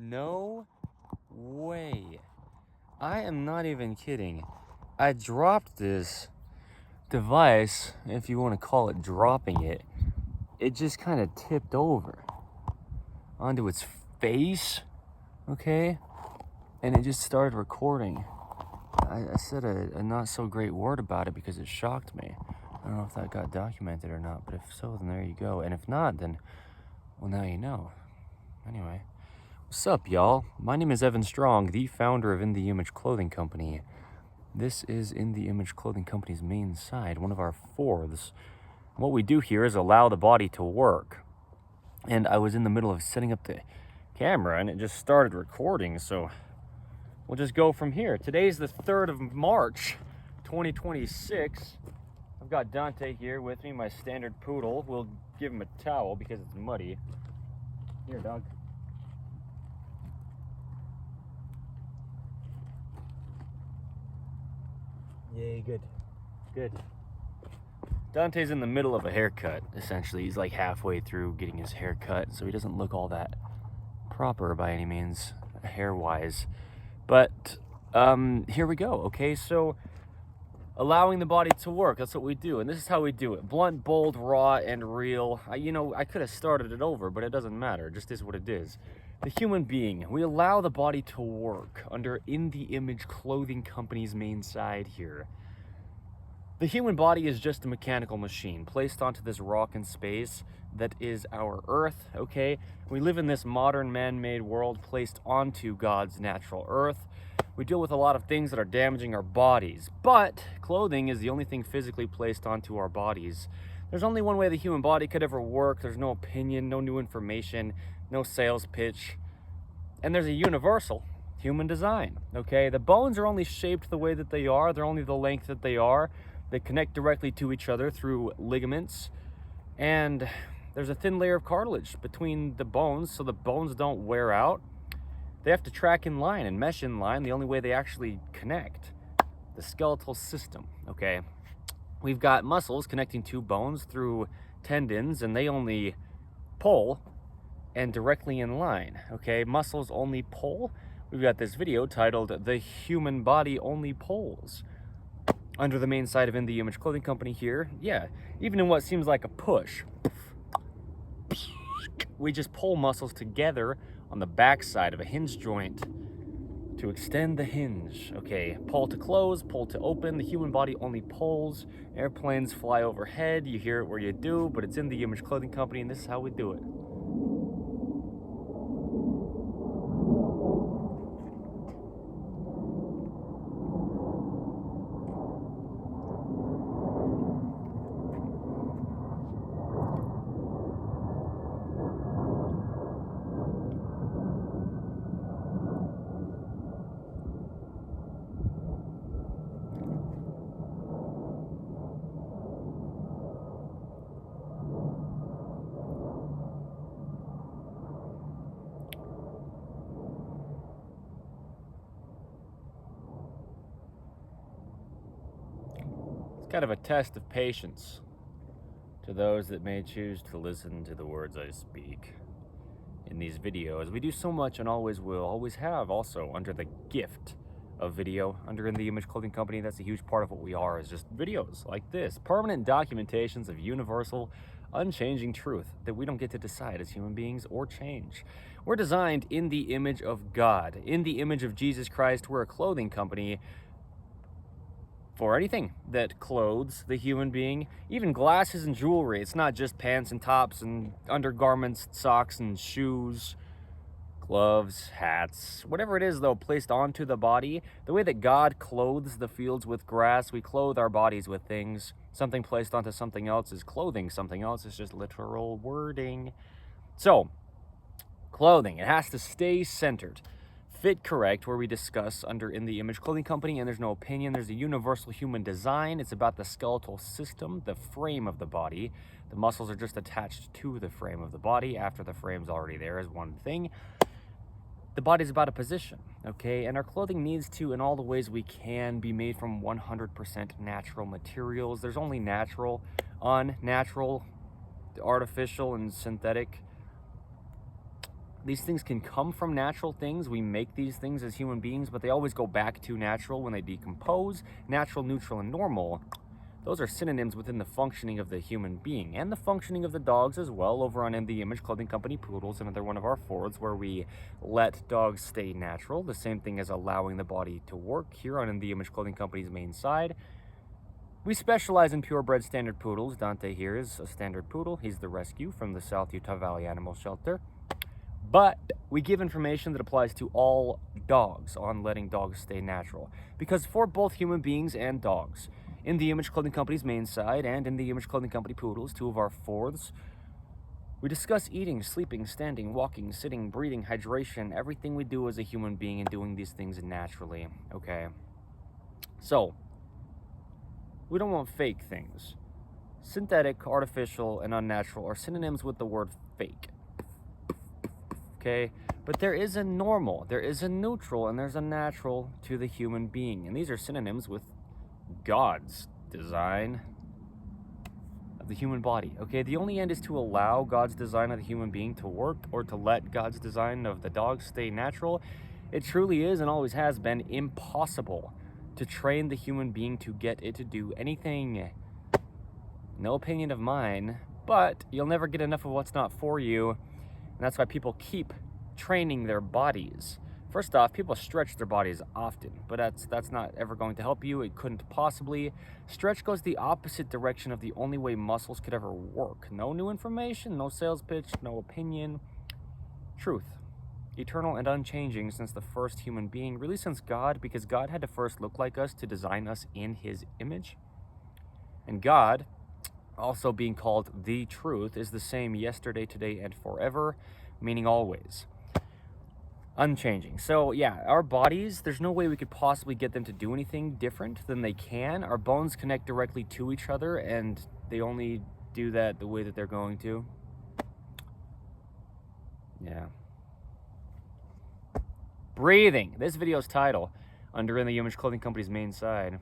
No way. I am not even kidding. I dropped this device, if you want to call it dropping it. It just kind of tipped over onto its face, okay? And it just started recording. I said a not so great word about it because it shocked me. I don't know if that got documented or not, but if so, then there you go. And if not, then, well, now you know. Anyway, what's up, y'all? My name is Evan Strong, the founder of In The Image Clothing Company. This is In The Image Clothing Company's main side, one of our fourths. What we do here is allow the body to work. And I was in the middle of setting up the camera and it just started recording, so we'll just go from here. Today's the 3rd of March, 2026. I've got Dante here with me, my standard poodle. We'll give him a towel because it's muddy. Here, dog. Yay, good. Good. Dante's in the middle of a haircut, essentially. He's like halfway through getting his hair cut, so he doesn't look all that proper by any means, hair-wise. But here we go, okay? So allowing the body to work, that's what we do, and this is how we do it. Blunt, bold, raw, and real. I could have started it over, but it doesn't matter. It just is what it is. The human being, we allow the body to work under In The Image Clothing Company's main side here. The human body is just a mechanical machine placed onto this rock in space that is our Earth, okay? We live in this modern man-made world placed onto God's natural Earth. We deal with a lot of things that are damaging our bodies, but clothing is the only thing physically placed onto our bodies. There's only one way the human body could ever work. There's no opinion, no new information, no sales pitch, and there's a universal human design, okay? The bones are only shaped the way that they are. They're only the length that they are. They connect directly to each other through ligaments, and there's a thin layer of cartilage between the bones so the bones don't wear out. They have to track in line and mesh in line the only way they actually connect. The skeletal system, okay? We've got muscles connecting two bones through tendons, and they only pull and directly in line, okay? Muscles only pull. We've got this video titled "The Human Body Only Pulls" under the main side of In The Image Clothing Company here. Yeah, even in what seems like a push, we just pull muscles together on the back side of a hinge joint to extend the hinge. Okay, pull to close, pull to open. The human body only pulls. Airplanes fly overhead. You hear it where you do, but it's In The Image Clothing Company, and this is how we do it. Kind of a test of patience to those that may choose to listen to the words I speak in these videos. We do so much and always will, always have also under the gift of video. Under In The Image Clothing Company, that's a huge part of what we are, is just videos like this. Permanent documentations of universal, unchanging truth that we don't get to decide as human beings or change. We're designed in the image of God, in the image of Jesus Christ. We're a clothing company for anything that clothes the human being, even glasses and jewelry. It's not just pants and tops and undergarments, socks and shoes, gloves, hats, whatever it is though placed onto the body. The way that God clothes the fields with grass, we clothe our bodies with things. Something placed onto something else is clothing. Something else is just literal wording. So, clothing, it has to stay centered, fit correct, where we discuss under In The Image Clothing Company, and there's no opinion. There's a universal human design. It's about the skeletal system, the frame of the body. The muscles are just attached to the frame of the body after the frame's already there is one thing. The body's about a position, okay? And our clothing needs to, in all the ways we can, be made from 100% natural materials. There's only natural, unnatural, artificial, and synthetic These things can come from natural things. We make these things as human beings, but they always go back to natural when they decompose. Natural, neutral, and normal, those are synonyms within the functioning of the human being and the functioning of the dogs as well. Over on the Image Clothing Company Poodles, another one of our Fords, where we let dogs stay natural. The same thing as allowing the body to work. Here on the Image Clothing Company's main side, we specialize in purebred standard poodles. Dante here is a standard poodle. He's the rescue from the South Utah Valley Animal Shelter. But we give information that applies to all dogs on letting dogs stay natural. Because for both human beings and dogs, in the Image Clothing Company's main side and in the Image Clothing Company Poodles, two of our Fourths, we discuss eating, sleeping, standing, walking, sitting, breathing, hydration, everything we do as a human being and doing these things naturally, okay? So, we don't want fake things. Synthetic, artificial, and unnatural are synonyms with the word fake. Okay, but there is a normal, there is a neutral, and there's a natural to the human being. And these are synonyms with God's design of the human body. Okay, the only end is to allow God's design of the human being to work, or to let God's design of the dog stay natural. It truly is and always has been impossible to train the human being to get it to do anything. No opinion of mine, but you'll never get enough of what's not for you. And that's why people keep training their bodies. First off, people stretch their bodies often, but that's not ever going to help you. It couldn't possibly. Stretch goes the opposite direction of the only way muscles could ever work. No new information, no sales pitch, no opinion. Truth. Eternal and unchanging since the first human being, really since God, because God had to first look like us to design us in his image. And God, also being called the truth, is the same yesterday, today, and forever, meaning always. Unchanging. So yeah, our bodies, there's no way we could possibly get them to do anything different than they can. Our bones connect directly to each other, and they only do that the way that they're going to. Yeah. Breathing. This video's title, under In the Image Clothing Company's main side,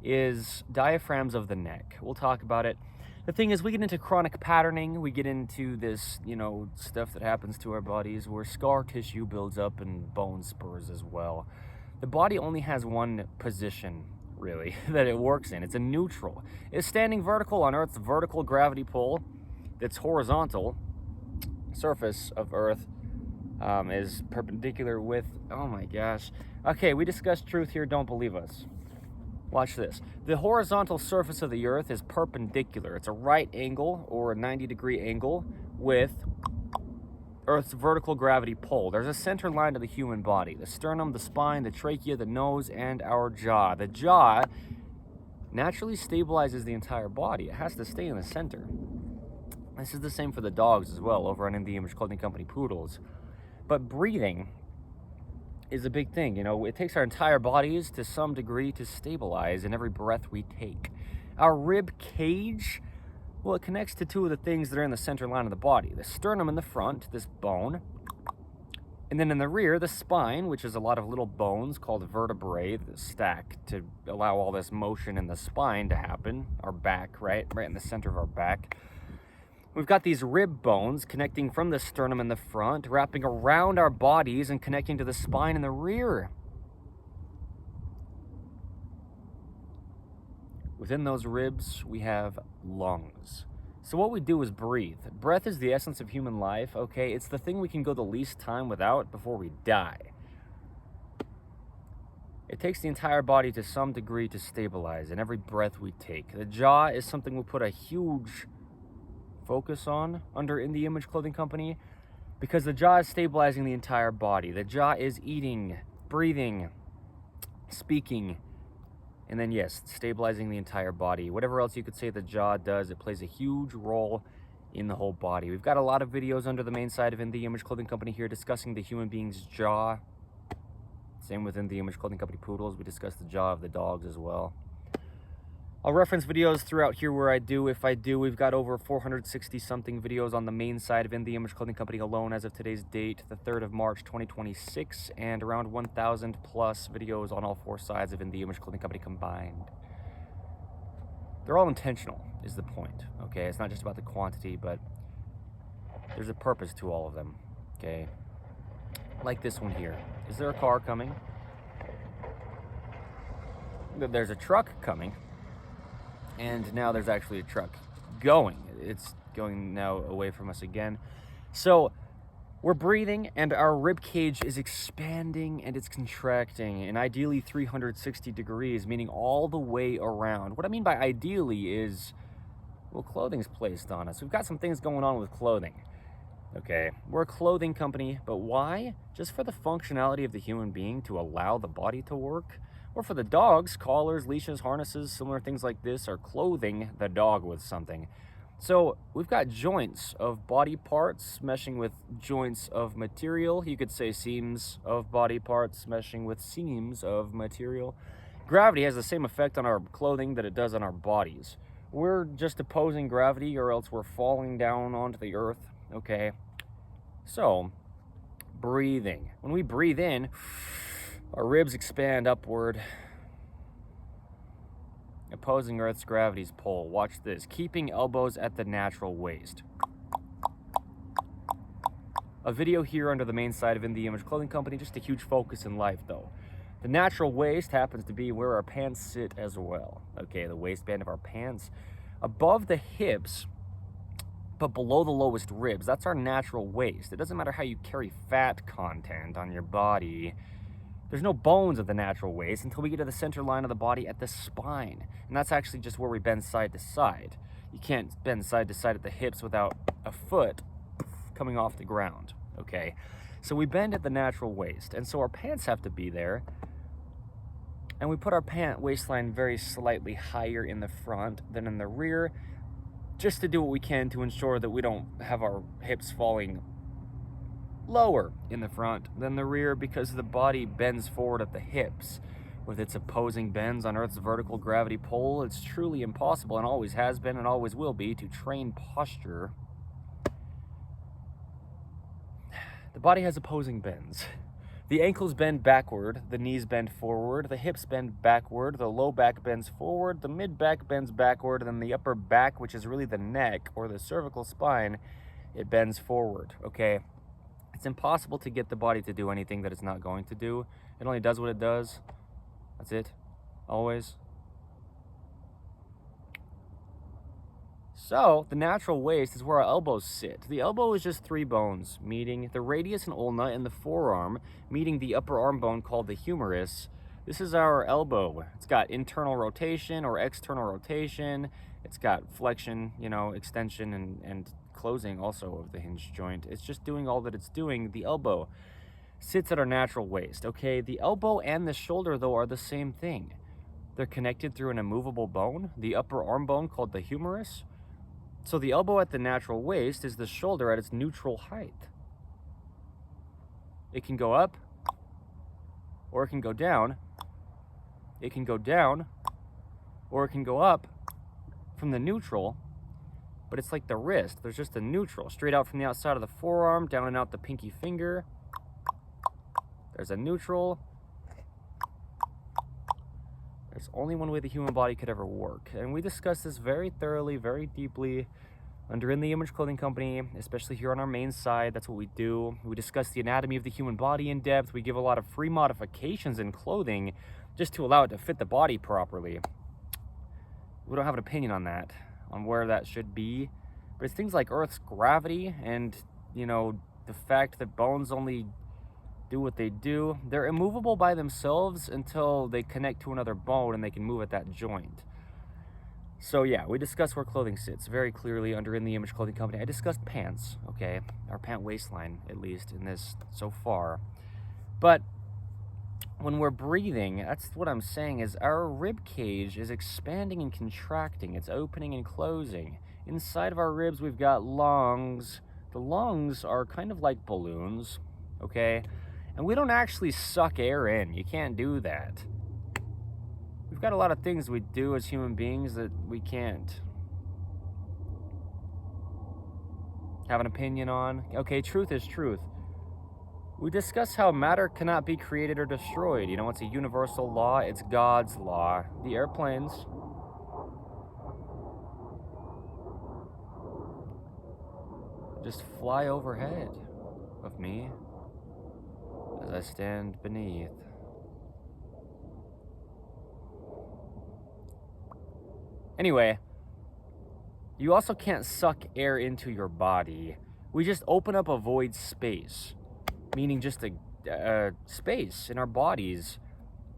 is Diaphragms of the Neck. We'll talk about it. The thing is, we get into chronic patterning. We get into this, stuff that happens to our bodies where scar tissue builds up and bone spurs as well. The body only has one position, really, that it works in. It's a neutral. It's standing vertical on Earth's vertical gravity pull. That's horizontal surface of Earth is perpendicular with, oh my gosh. Okay, we discussed truth here, don't believe us. Watch this. The horizontal surface of the Earth is perpendicular. It's a right angle or a 90-degree angle with Earth's vertical gravity pull. There's a center line to the human body. The sternum, the spine, the trachea, the nose, and our jaw. The jaw naturally stabilizes the entire body. It has to stay in the center. This is the same for the dogs as well, over on In the Image Clothing Company Poodles. But breathing is a big thing. It takes our entire bodies to some degree to stabilize in every breath we take. Our rib cage, well, it connects to two of the things that are in the center line of the body. The sternum in the front, this bone, and then in the rear, the spine, which is a lot of little bones called vertebrae that stack to allow all this motion in the spine to happen. Our back, right in the center of our back. We've got these rib bones connecting from the sternum in the front, wrapping around our bodies and connecting to the spine in the rear. Within those ribs, we have lungs. So what we do is breathe. Breath is the essence of human life, okay? It's the thing we can go the least time without before we die. It takes the entire body to some degree to stabilize in every breath we take. The jaw is something we put a huge focus on under In the Image Clothing Company, because the jaw is stabilizing the entire body. The jaw is eating, breathing, speaking, and then yes, stabilizing the entire body. Whatever else you could say the jaw does, it plays a huge role in the whole body. We've got a lot of videos under the main side of In the Image Clothing Company here discussing the human being's jaw. Same with In the Image Clothing Company Poodles. We discuss the jaw of the dogs as well. I'll reference videos throughout here where I do. If I do, we've got over 460 something videos on the main side of In the Image Clothing Company alone as of today's date, the 3rd of March, 2026, and around 1,000 plus videos on all four sides of In the Image Clothing Company combined. They're all intentional, is the point, okay? It's not just about the quantity, but There's a purpose to all of them, okay? Like this one here. Is there a car coming? There's a truck coming, and now there's actually a truck going. It's going now away from us again. So we're breathing, and our rib cage is expanding and it's contracting, and ideally 360 degrees, meaning all the way around. What I mean by ideally is, well, clothing's placed on us. We've got some things going on with clothing. Okay, we're a clothing company, but why? Just for the functionality of the human being to allow the body to work? Or for the dogs, collars, leashes, harnesses, similar things like this are clothing the dog with something. So we've got joints of body parts meshing with joints of material. You could say seams of body parts meshing with seams of material. Gravity has the same effect on our clothing that it does on our bodies. We're just opposing gravity, or else we're falling down onto the earth. Okay, so breathing. When we breathe in, our ribs expand upward, opposing Earth's gravity's pull. Watch this. Keeping elbows at the natural waist. A video here under the main side of In The Image Clothing Company, just a huge focus in life though. The natural waist happens to be where our pants sit as well. Okay, the waistband of our pants. Above the hips, but below the lowest ribs, that's our natural waist. It doesn't matter how you carry fat content on your body. There's no bones at the natural waist until we get to the center line of the body at the spine. And that's actually just where we bend side to side. You can't bend side to side at the hips without a foot coming off the ground, okay? So we bend at the natural waist, and so our pants have to be there. And we put our pant waistline very slightly higher in the front than in the rear, just to do what we can to ensure that we don't have our hips falling lower in the front than the rear, because the body bends forward at the hips. With its opposing bends on Earth's vertical gravity pull, it's truly impossible, and always has been and always will be, to train posture. The body has opposing bends. The ankles bend backward, the knees bend forward, the hips bend backward, the low back bends forward, the mid back bends backward, and then the upper back, which is really the neck or the cervical spine, it bends forward, okay? It's impossible to get the body to do anything that it's not going to do. It only does what it does. That's it. Always. So, the natural waist is where our elbows sit. The elbow is just 3 bones, meeting the radius and ulna in the forearm, meeting the upper arm bone called the humerus. This is our elbow. It's got internal rotation or external rotation. It's got flexion, extension and closing also of the hinge joint. It's just doing all that it's doing. The elbow sits at our natural waist, okay? The elbow and the shoulder, though, are the same thing. They're connected through an immovable bone, the upper arm bone called the humerus. So the elbow at the natural waist is the shoulder at its neutral height. It can go up, or it can go down. It can go down, or it can go up from the neutral, but it's like the wrist. There's just a neutral, straight out from the outside of the forearm, down and out the pinky finger. There's a neutral. There's only one way the human body could ever work. And we discussed this very thoroughly, very deeply under In The Image Clothing Company, especially here on our main side. That's what we do. We discuss the anatomy of the human body in depth. We give a lot of free modifications in clothing just to allow it to fit the body properly. We don't have an opinion on that, on where that should be. But it's things like Earth's gravity and, the fact that bones only do what they do. They're immovable by themselves until they connect to another bone and they can move at that joint. So yeah, we discussed where clothing sits very clearly under In The Image Clothing Company. I discussed pants, okay? Our pant waistline, at least, in this so far. But when we're breathing, that's what I'm saying, is our rib cage is expanding and contracting. It's opening and closing. Inside of our ribs, we've got lungs. The lungs are kind of like balloons, okay? And we don't actually suck air in. You can't do that. We've got a lot of things we do as human beings that we can't have an opinion on. Okay, truth is truth. We discuss how matter cannot be created or destroyed. It's a universal law. It's God's law. The airplanes, just fly overhead of me as I stand beneath. Anyway, you also can't suck air into your body. We just open up a void space, meaning just a space in our bodies,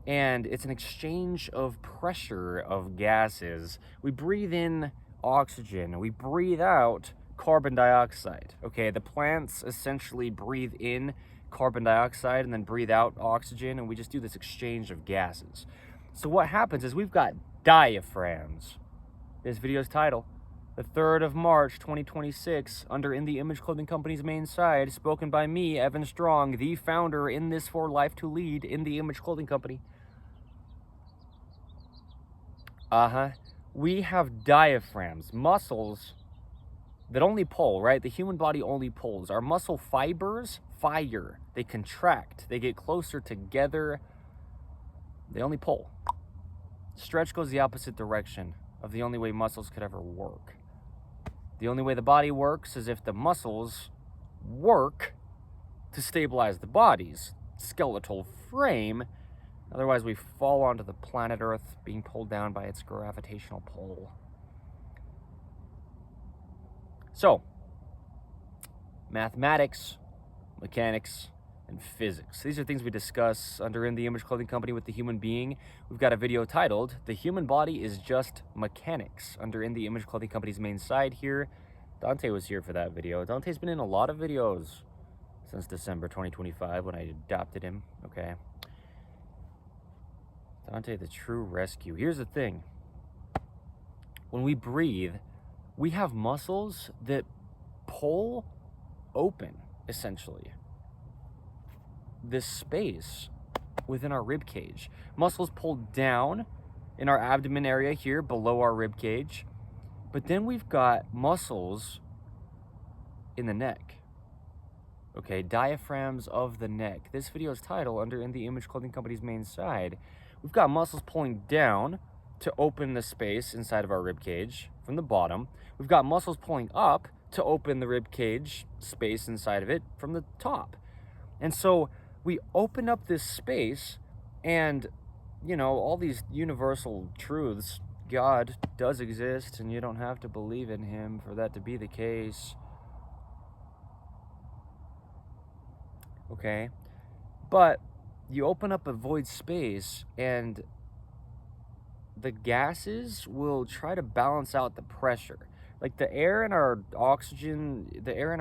and it's an exchange of pressure of gases. We breathe in oxygen, we breathe out carbon dioxide. Okay, the plants essentially breathe in carbon dioxide and then breathe out oxygen, and we just do this exchange of gases. So what happens is we've got diaphragms. This video's title, the 3rd of March, 2026, under In The Image Clothing Company's main side, spoken by me, Evan Strong, the founder in this for life to lead in the Image Clothing Company. We have diaphragms, muscles that only pull, right? The human body only pulls. Our muscle fibers fire. They contract. They get closer together. They only pull. Stretch goes the opposite direction of the only way muscles could ever work. The only way the body works is if the muscles work to stabilize the body's skeletal frame. Otherwise, we fall onto the planet Earth, being pulled down by its gravitational pull. So, mathematics, mechanics, and physics. These are things we discuss under In The Image Clothing Company with the human being. We've got a video titled, The Human Body is Just Mechanics, under In The Image Clothing Company's main side here. Dante was here for that video. Dante's been in a lot of videos since December 2025 when I adopted him, okay? Dante, the true rescue. Here's the thing. When we breathe, we have muscles that pull open, essentially, this space within our rib cage. Muscles pull down in our abdomen area here below our rib cage, but then we've got muscles in the neck. Okay, diaphragms of the neck. This video's title under In The Image Clothing Company's main side. We've got muscles pulling down to open the space inside of our rib cage from the bottom. We've got muscles pulling up to open the rib cage space inside of it from the top. And so we open up this space, and, you know, all these universal truths. God does exist, and you don't have to believe in him for that to be the case. Okay? But you open up a void space, and the gases will try to balance out the pressure. Like the air in our oxygen, the air in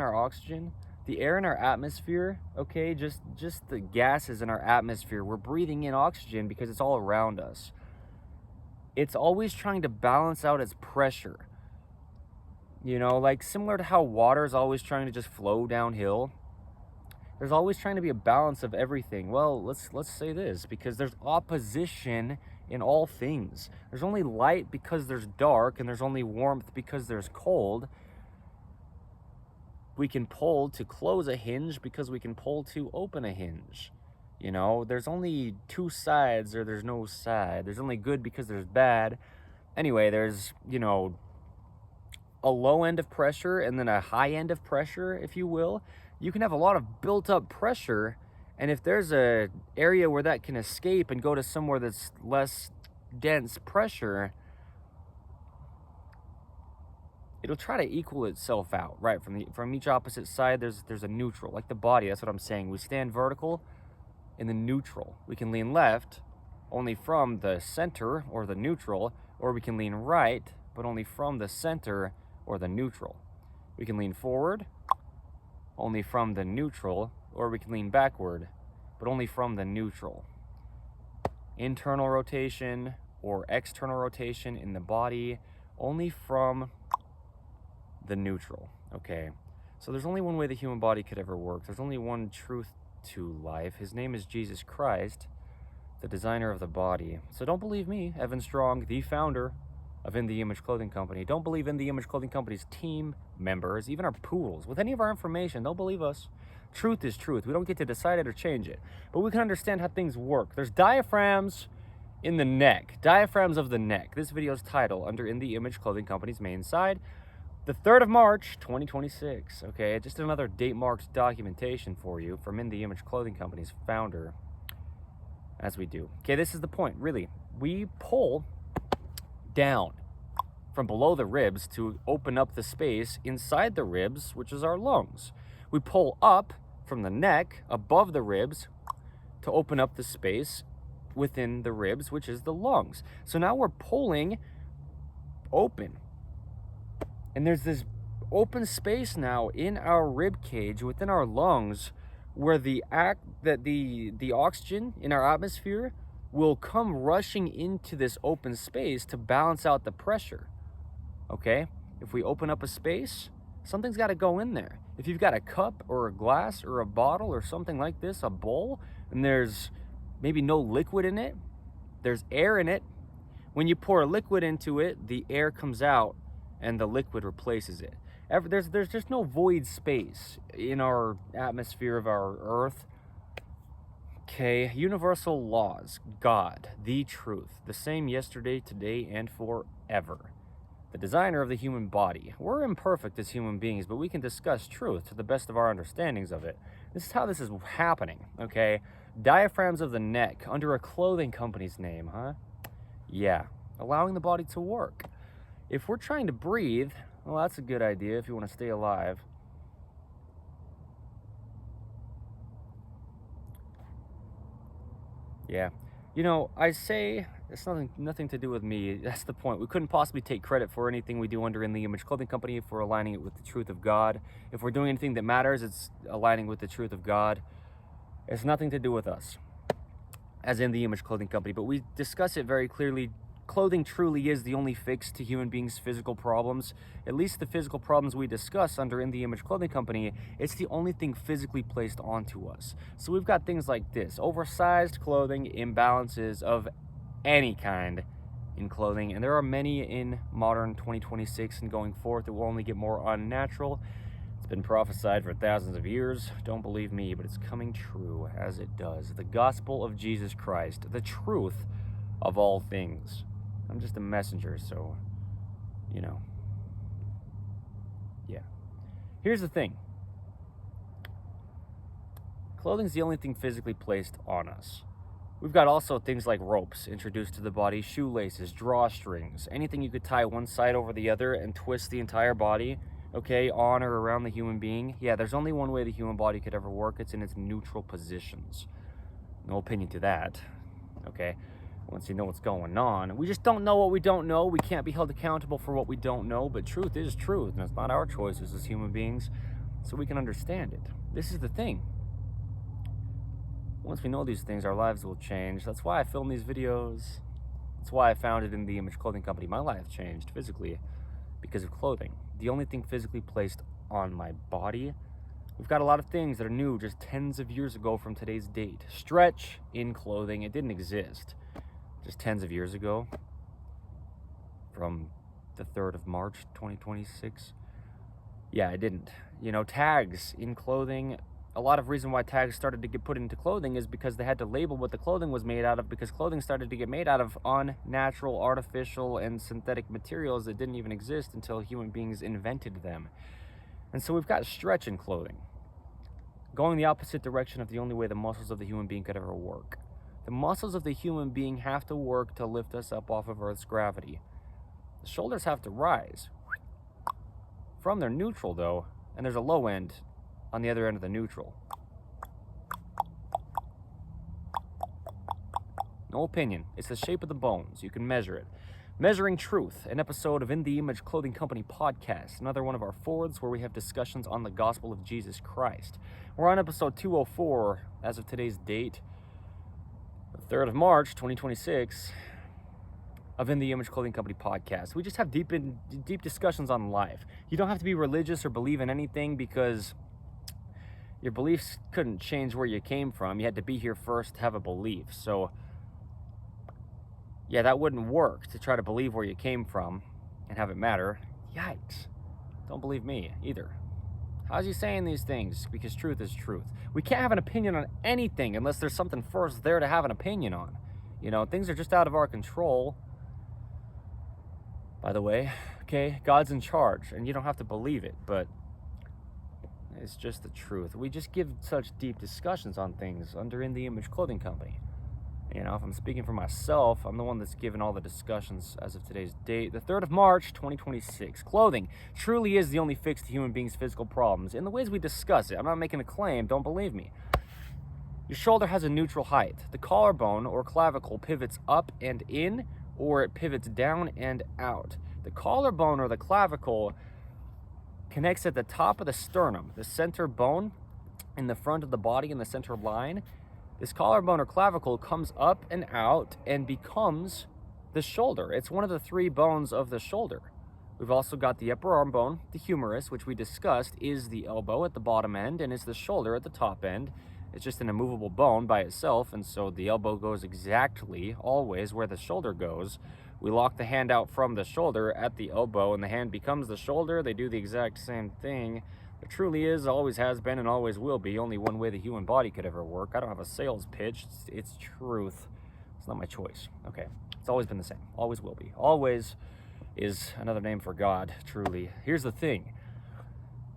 our atmosphere, okay, just the gases in our atmosphere, we're breathing in oxygen because it's all around us. It's always trying to balance out its pressure. You know, like similar to how water is always trying to just flow downhill. There's always trying to be a balance of everything. Well, let's say this, because there's opposition in all things. There's only light because there's dark, and there's only warmth because there's cold. We can pull to close a hinge because we can pull to open a hinge. You know, there's only two sides, or there's no side. There's only good because there's bad. Anyway, there's, you know, a low end of pressure and then a high end of pressure, if you will. You can have a lot of built up pressure, and if there's a area where that can escape and go to somewhere that's less dense pressure, it'll try to equal itself out, right? From each opposite side, there's a neutral, like the body. That's what I'm saying. We stand vertical in the neutral. We can lean left only from the center or the neutral, or we can lean right, but only from the center or the neutral. We can lean forward only from the neutral, or we can lean backward, but only from the neutral. Internal rotation or external rotation in the body, only from the neutral, okay? So there's only one way the human body could ever work. There's only one truth to life. His name is Jesus Christ, the designer of the body. So don't believe me, Evan Strong, the founder of In The Image Clothing Company. Don't believe In The Image Clothing Company's team members, even our poodles, with any of our information. Don't believe us. Truth is truth. We don't get to decide it or change it, but we can understand how things work. There's diaphragms in the neck, diaphragms of the neck. This video's title under In The Image Clothing Company's main side. The 3rd of March, 2026. Okay, just another date marked documentation for you from In The Image Clothing Company's founder, as we do. Okay, this is the point, really. We pull down from below the ribs to open up the space inside the ribs, which is our lungs. We pull up from the neck above the ribs to open up the space within the ribs, which is the lungs. So now we're pulling open. And there's this open space now in our rib cage within our lungs where the oxygen in our atmosphere will come rushing into this open space to balance out the pressure. Okay? If we open up a space, something's got to go in there. If you've got a cup or a glass or a bottle or something like this, a bowl, and there's maybe no liquid in it, there's air in it. When you pour a liquid into it, the air comes out and the liquid replaces it. There's just no void space in our atmosphere of our earth. Okay, universal laws, God, the truth, the same yesterday, today, and forever. The designer of the human body. We're imperfect as human beings, but we can discuss truth to the best of our understandings of it. This is how this is happening, okay? Diaphragms of the neck, under a clothing company's name, huh? Yeah, allowing the body to work. If we're trying to breathe, well, that's a good idea if you want to stay alive. Yeah. You know, I say it's nothing to do with me. That's the point. We couldn't possibly take credit for anything we do under In The Image Clothing Company if we're aligning it with the truth of God. If we're doing anything that matters, it's aligning with the truth of God. It's nothing to do with us as In The Image Clothing Company, but we discuss it very clearly. Clothing truly is the only fix to human beings' physical problems. At least the physical problems we discuss under In The Image Clothing Company, it's the only thing physically placed onto us. So we've got things like this: oversized clothing, imbalances of any kind in clothing, and there are many in modern 2026 and going forth. It will only get more unnatural. It's been prophesied for thousands of years. Don't believe me, but it's coming true as it does. The gospel of Jesus Christ, the truth of all things. I'm just a messenger, so, you know. Yeah. Here's the thing. Clothing's the only thing physically placed on us. We've got also things like ropes introduced to the body, shoelaces, drawstrings, anything you could tie one side over the other and twist the entire body, okay, on or around the human being. Yeah, there's only one way the human body could ever work. It's in its neutral positions. No opinion to that, okay? Once you know what's going on. We just don't know what we don't know. We can't be held accountable for what we don't know, but truth is truth, and it's not our choices as human beings, so we can understand it. This is the thing. Once we know these things, our lives will change. That's why I film these videos. That's why I founded In The Image Clothing Company. My life changed physically because of clothing. The only thing physically placed on my body. We've got a lot of things that are new just tens of years ago from today's date. Stretch in clothing, it didn't exist just tens of years ago, from the 3rd of March, 2026. Yeah, it didn't. You know, tags in clothing, a lot of reason why tags started to get put into clothing is because they had to label what the clothing was made out of, because clothing started to get made out of unnatural, artificial, and synthetic materials that didn't even exist until human beings invented them. And so we've got stretch in clothing, going the opposite direction of the only way the muscles of the human being could ever work. The muscles of the human being have to work to lift us up off of Earth's gravity. The shoulders have to rise from their neutral, though, and there's a low end on the other end of the neutral. No opinion. It's the shape of the bones. You can measure it. Measuring Truth, an episode of In The Image Clothing Company podcast, another one of our forwards where we have discussions on the gospel of Jesus Christ. We're on episode 204 as of today's date, the 3rd of March, 2026, of In The Image Clothing Company podcast. We just have deep discussions on life. You don't have to be religious or believe in anything because your beliefs couldn't change where you came from. You had to be here first to have a belief. So, yeah, that wouldn't work to try to believe where you came from and have it matter. Yikes. Don't believe me either. How's he saying these things? Because truth is truth. We can't have an opinion on anything unless there's something first there to have an opinion on. You know, things are just out of our control. By the way, okay? God's in charge, and you don't have to believe it, but it's just the truth. We just give such deep discussions on things under In The Image Clothing Company. You know, if I'm speaking for myself, I'm the one that's given all the discussions as of today's date, the 3rd of March, 2026. Clothing truly is the only fix to human beings' physical problems in the ways we discuss it. I'm not making a claim, don't believe me. Your shoulder has a neutral height. The collarbone or clavicle pivots up and in, or it pivots down and out. The collarbone or the clavicle connects at the top of the sternum, the center bone in the front of the body in the center line. This collarbone or clavicle comes up and out and becomes the shoulder. It's one of the 3 bones of the shoulder. We've also got the upper arm bone, the humerus, which we discussed is the elbow at the bottom end and is the shoulder at the top end. It's just an immovable bone by itself, and so the elbow goes exactly, always, where the shoulder goes. We lock the hand out from the shoulder at the elbow, and the hand becomes the shoulder. They do the exact same thing. There truly is, always has been, and always will be only one way the human body could ever work. I don't have a sales pitch. It's truth. It's not my choice. Okay. It's always been the same. Always will be. Always is another name for God, truly. Here's the thing.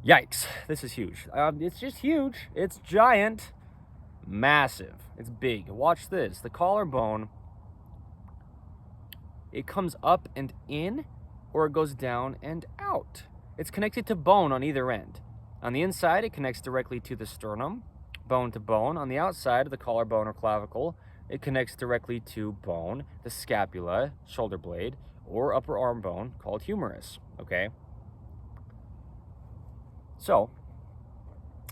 Yikes. This is huge. It's just huge. It's giant. Massive. It's big. Watch this. The collarbone, it comes up and in, or it goes down and out. It's connected to bone on either end. On the inside, it connects directly to the sternum, bone to bone. On the outside of the collarbone or clavicle, it connects directly to bone, the scapula, shoulder blade, or upper arm bone called humerus, okay? So,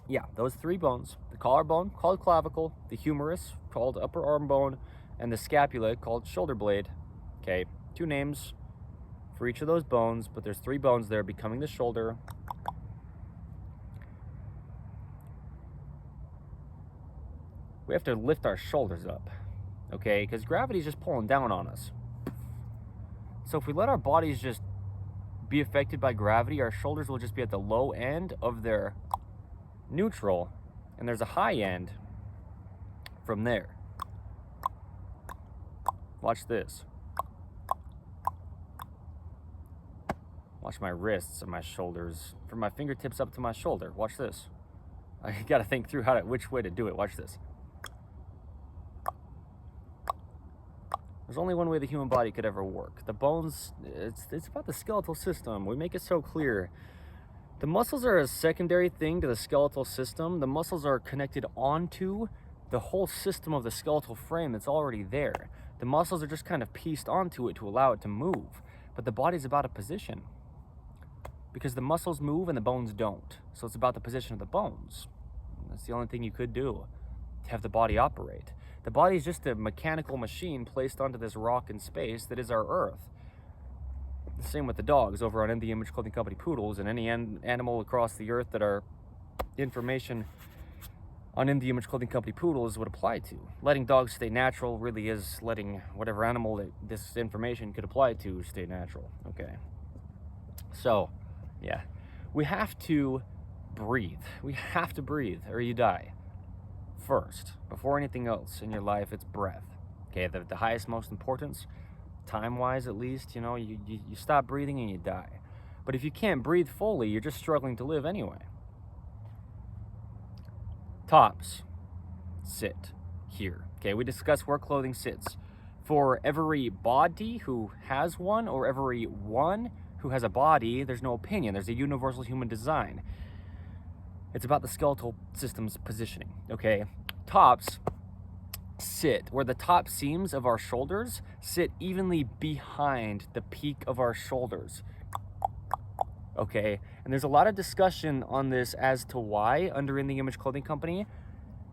yeah, those 3 bones, the collarbone called clavicle, the humerus called upper arm bone, and the scapula called shoulder blade, okay? 2 names for each of those bones, but there's 3 bones there becoming the shoulder. We have to lift our shoulders up, okay? Because gravity's just pulling down on us. So if we let our bodies just be affected by gravity, our shoulders will just be at the low end of their neutral, and there's a high end from there. Watch this. Watch my wrists and my shoulders, from my fingertips up to my shoulder. Watch this. I gotta think through which way to do it. Watch this. There's only one way the human body could ever work. The bones, it's about the skeletal system. We make it so clear. The muscles are a secondary thing to the skeletal system. The muscles are connected onto the whole system of the skeletal frame that's already there. The muscles are just kind of pieced onto it to allow it to move. But the body's about a position, because the muscles move and the bones don't. So it's about the position of the bones. That's the only thing you could do to have the body operate. The body is just a mechanical machine placed onto this rock in space that is our Earth. The same with the dogs over on In The Image Clothing Company poodles, and any animal across the earth that our information on In The Image Clothing Company poodles would apply to. Letting dogs stay natural really is letting whatever animal that this information could apply to stay natural. Okay. So, yeah. We have to breathe. We have to breathe or you die. First, before anything else in your life, it's breath. Okay, the highest, most importance, time-wise at least, you stop breathing and you die. But if you can't breathe fully, you're just struggling to live anyway. Tops, sit here. Okay, we discuss where clothing sits. For every body who has one, or every one who has a body, there's no opinion. There's a universal human design. It's about the skeletal system's positioning, okay? Tops sit where the top seams of our shoulders sit evenly behind the peak of our shoulders, okay? And there's a lot of discussion on this as to why under In The Image Clothing Company.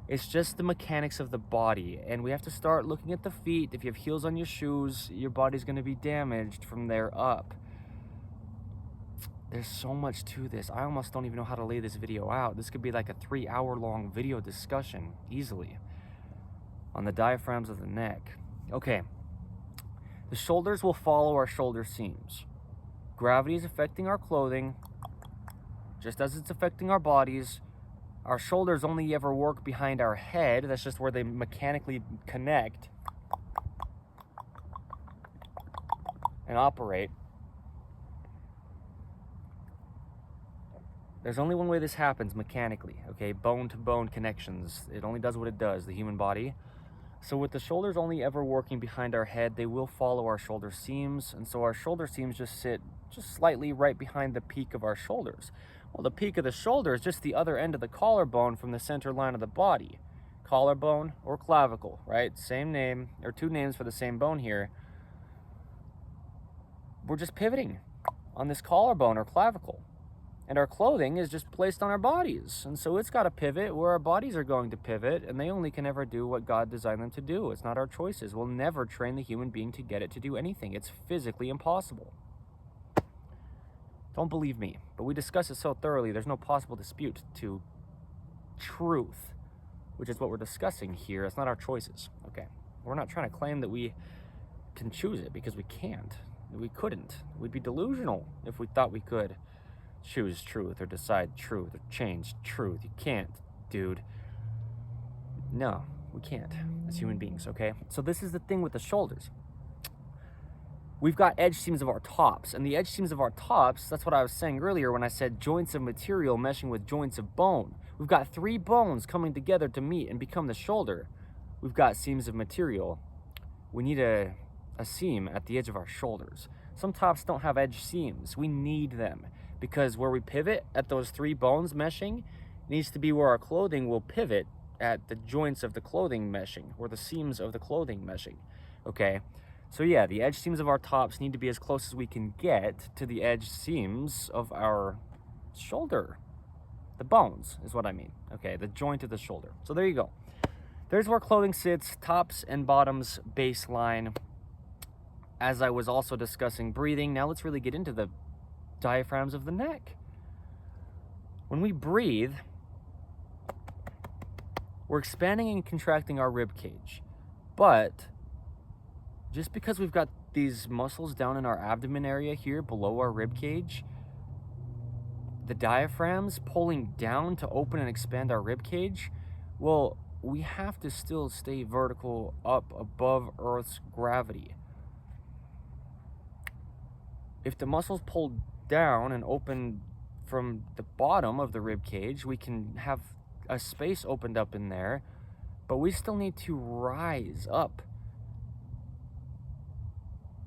It's just the mechanics of the body, and we have to start looking at the feet. If you have heels on your shoes, your body's going to be damaged from there up. There's so much to this. I almost don't even know how to lay this video out. This could be like a 3-hour-long video discussion, easily, on the diaphragms of the neck. Okay. The shoulders will follow our shoulder seams. Gravity is affecting our clothing, just as it's affecting our bodies. Our shoulders only ever work behind our head. That's just where they mechanically connect and operate. There's only one way this happens mechanically, okay? Bone-to-bone connections. It only does what it does, the human body. So with the shoulders only ever working behind our head, they will follow our shoulder seams. And so our shoulder seams just sit just slightly right behind the peak of our shoulders. Well, the peak of the shoulder is just the other end of the collarbone from the center line of the body. Collarbone or clavicle, right? Same name, or two names for the same bone here. We're just pivoting on this collarbone or clavicle. And our clothing is just placed on our bodies. And so it's got to pivot where our bodies are going to pivot, and they only can ever do what God designed them to do. It's not our choices. We'll never train the human being to get it to do anything. It's physically impossible. Don't believe me, but we discuss it so thoroughly, there's no possible dispute to truth, which is what we're discussing here. It's not our choices, okay? We're not trying to claim that we can choose it, because we can't. We couldn't. We'd be delusional if we thought we could choose truth or decide truth or change truth. You can't, dude. No, we can't as human beings, okay? So this is the thing with the shoulders. We've got edge seams of our tops, and the edge seams of our tops, that's what I was saying earlier when I said joints of material meshing with joints of bone. We've got three bones coming together to meet and become the shoulder. We've got seams of material. We need a seam at the edge of our shoulders. Some tops don't have edge seams. We need them because where we pivot at those three bones meshing needs to be where our clothing will pivot at the joints of the clothing meshing, or the seams of the clothing meshing, okay? So yeah, the edge seams of our tops need to be as close as we can get to the edge seams of our shoulder. The bones is what I mean, okay? The joint of the shoulder. So there you go. There's where clothing sits, tops and bottoms baseline. As I was also discussing breathing, now let's really get into the diaphragms of the neck. When we breathe, we're expanding and contracting our rib cage, but just because we've got these muscles down in our abdomen area here below our rib cage, the diaphragms pulling down to open and expand our rib cage, well, we have to still stay vertical up above Earth's gravity. If the muscles pull down and open from the bottom of the rib cage, we can have a space opened up in there, but we still need to rise up.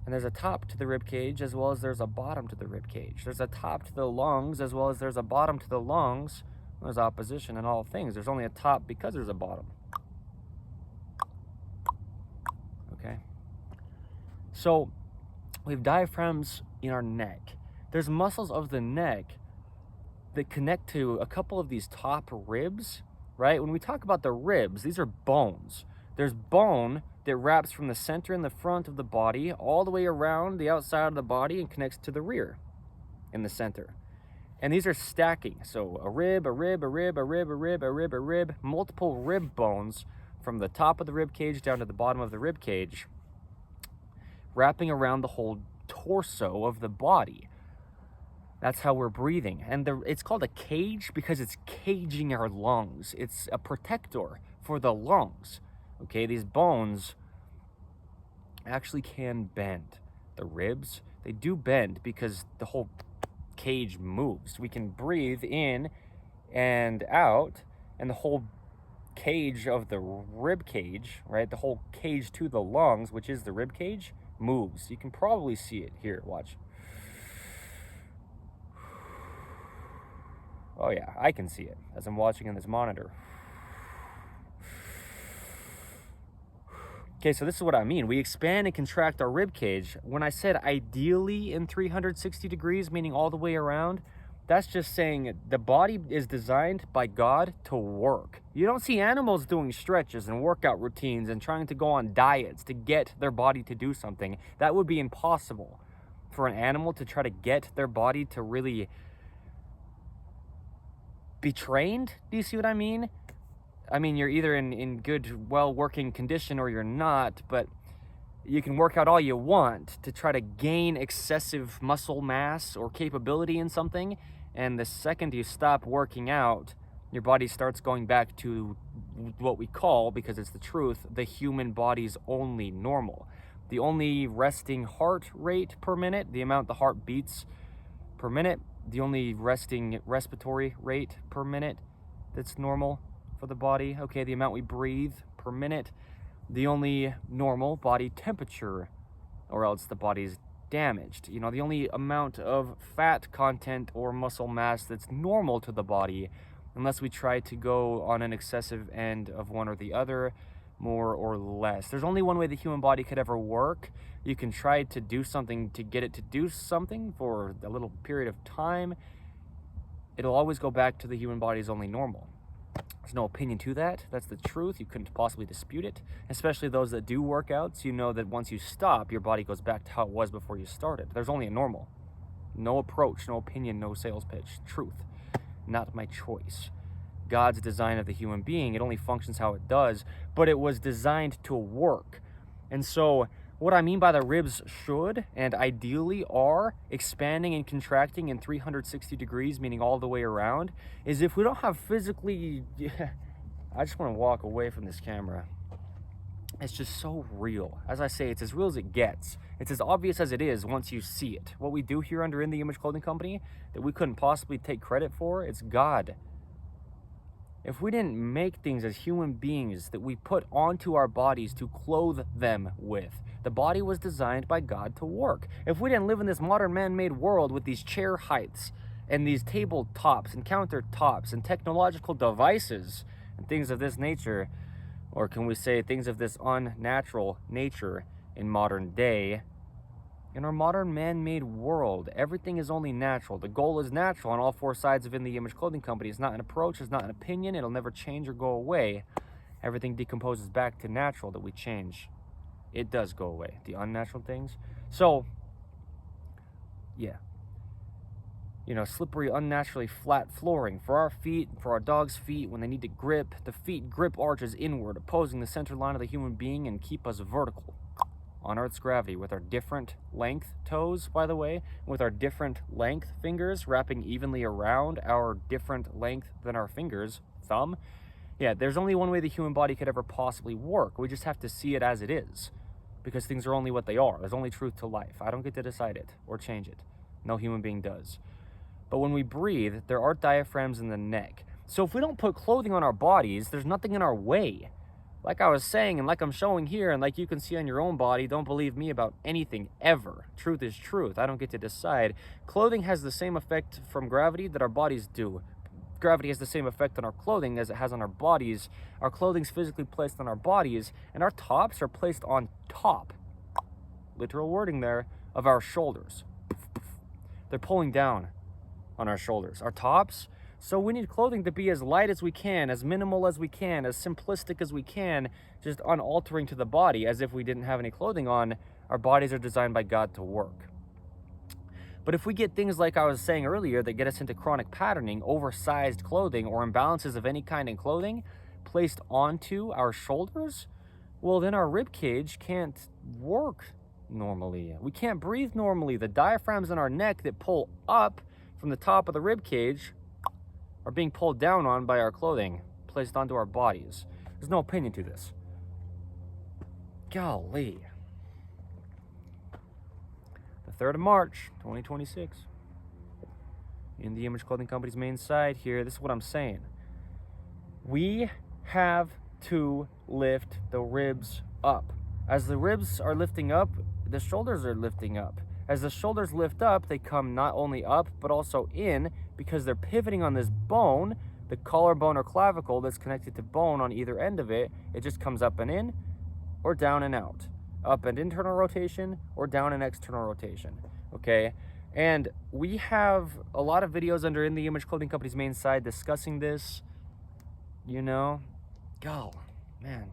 And there's a top to the rib cage as well as there's a bottom to the rib cage. There's a top to the lungs as well as there's a bottom to the lungs. There's opposition in all things. There's only a top because there's a bottom. Okay? So we have diaphragms in our neck. There's muscles of the neck that connect to a couple of these top ribs, right? When we talk about the ribs, these are bones. There's bone that wraps from the center and the front of the body all the way around the outside of the body and connects to the rear in the center. And these are stacking. So a rib, a rib, a rib, a rib, a rib, a rib, a rib, multiple rib bones from the top of the rib cage down to the bottom of the rib cage, wrapping around the whole torso of the body. That's how we're breathing. And it's called a cage because it's caging our lungs. It's a protector for the lungs. Okay, these bones actually can bend. The ribs, they do bend because the whole cage moves. We can breathe in and out, and the whole cage of the rib cage, right, the whole cage to the lungs, which is the rib cage, moves. You can probably see it here. Watch. Oh yeah, I can see it as I'm watching in this monitor. Okay, so this is what I mean. We expand and contract our rib cage. When I said ideally in 360 degrees, meaning all the way around, that's just saying the body is designed by God to work. You don't see animals doing stretches and workout routines and trying to go on diets to get their body to do something. That would be impossible for an animal to try to get their body to really be trained. Do you see what I mean? I mean, you're either in good, well-working condition or you're not, but you can work out all you want to try to gain excessive muscle mass or capability in something, and the second you stop working out, your body starts going back to what we call, because it's the truth, the human body's only normal. The only resting heart rate per minute, the amount the heart beats per minute, the only resting respiratory rate per minute that's normal for the body. Okay, the amount we breathe per minute, the only normal body temperature, or else the body's damaged. You know, the only amount of fat content or muscle mass that's normal to the body, unless we try to go on an excessive end of one or the other, more or less. There's only one way the human body could ever work. You can try to do something to get it to do something for a little period of time. It'll always go back to the human body's only normal. There's no opinion to that. That's the truth. You couldn't possibly dispute it. Especially those that do workouts, you know that once you stop, your body goes back to how it was before you started. There's only a normal. No approach, no opinion, no sales pitch. Truth. Not my choice. God's design of the human being, it only functions how it does, but it was designed to work. And so what I mean by the ribs should and ideally are expanding and contracting in 360 degrees, meaning all the way around, is if we don't have physically... I just want to walk away from this camera. It's just so real. As I say, it's as real as it gets. It's as obvious as it is once you see it. What we do here under In The Image Clothing Company that we couldn't possibly take credit for, it's God. If we didn't make things as human beings that we put onto our bodies to clothe them with, the body was designed by God to work. If we didn't live in this modern man-made world with these chair heights and these tabletops and countertops and technological devices and things of this nature, or can we say things of this unnatural nature in modern day, in our modern man-made world, everything is only natural. The goal is natural on all four sides of In The Image Clothing Company. It's not an approach, it's not an opinion, it'll never change or go away. Everything decomposes back to natural that we change. It does go away, the unnatural things. So, yeah. You know, slippery, unnaturally flat flooring. For our feet, for our dog's feet, when they need to grip, the feet grip arches inward, opposing the center line of the human being and keep us vertical on Earth's gravity with our different length toes, by the way, with our different length fingers wrapping evenly around our different length than our fingers, thumb. Yeah, there's only one way the human body could ever possibly work. We just have to see it as it is, because things are only what they are. There's only truth to life. I don't get to decide it or change it. No human being does. But when we breathe, there are diaphragms in the neck. So if we don't put clothing on our bodies, there's nothing in our way. Like I was saying, and like I'm showing here, and like you can see on your own body, don't believe me about anything ever. Truth is truth. I don't get to decide. Clothing has the same effect from gravity that our bodies do. Gravity has the same effect on our clothing as it has on our bodies. Our clothing's physically placed on our bodies, and our tops are placed on top, literal wording there, of our shoulders. They're pulling down on our shoulders. Our tops. So we need clothing to be as light as we can, as minimal as we can, as simplistic as we can, just unaltering to the body, as if we didn't have any clothing on. Our bodies are designed by God to work. But if we get things like I was saying earlier that get us into chronic patterning, oversized clothing, or imbalances of any kind in clothing placed onto our shoulders, well, then our rib cage can't work normally. We can't breathe normally. The diaphragms in our neck that pull up from the top of the rib cage are being pulled down on by our clothing placed onto our bodies. There's no opinion to this. Golly. The 3rd of March, 2026. In the Image Clothing Company's main site here, this is what I'm saying. We have to lift the ribs up. As the ribs are lifting up, the shoulders are lifting up. As the shoulders lift up, they come not only up, but also in, because they're pivoting on this bone, the collarbone or clavicle that's connected to bone on either end of it. It just comes up and in, or down and out. Up and internal rotation, or down and external rotation, okay? And we have a lot of videos under In The Image Clothing Company's main site discussing this, you know? Oh, man.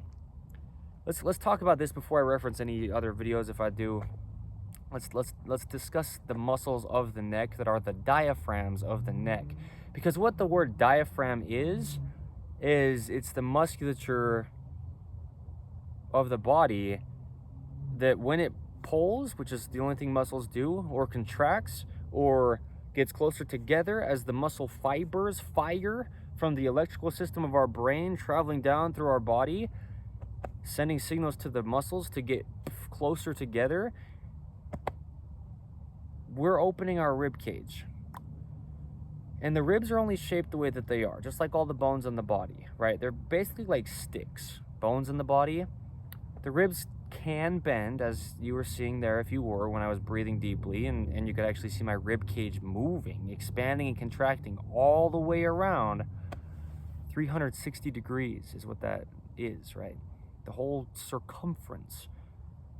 Let's talk about this before I reference any other videos, if I do. Let's discuss the muscles of the neck that are the diaphragms of the neck. Because what the word diaphragm is it's the musculature of the body that when it pulls, which is the only thing muscles do, or contracts, or gets closer together as the muscle fibers fire from the electrical system of our brain traveling down through our body, sending signals to the muscles to get closer together, we're opening our rib cage. And the ribs are only shaped the way that they are, just like all the bones in the body, right? They're basically like sticks. Bones in the body. The ribs can bend, as you were seeing there if you were, when I was breathing deeply, and you could actually see my rib cage moving, expanding and contracting all the way around. 360 degrees is what that is, right? The whole circumference,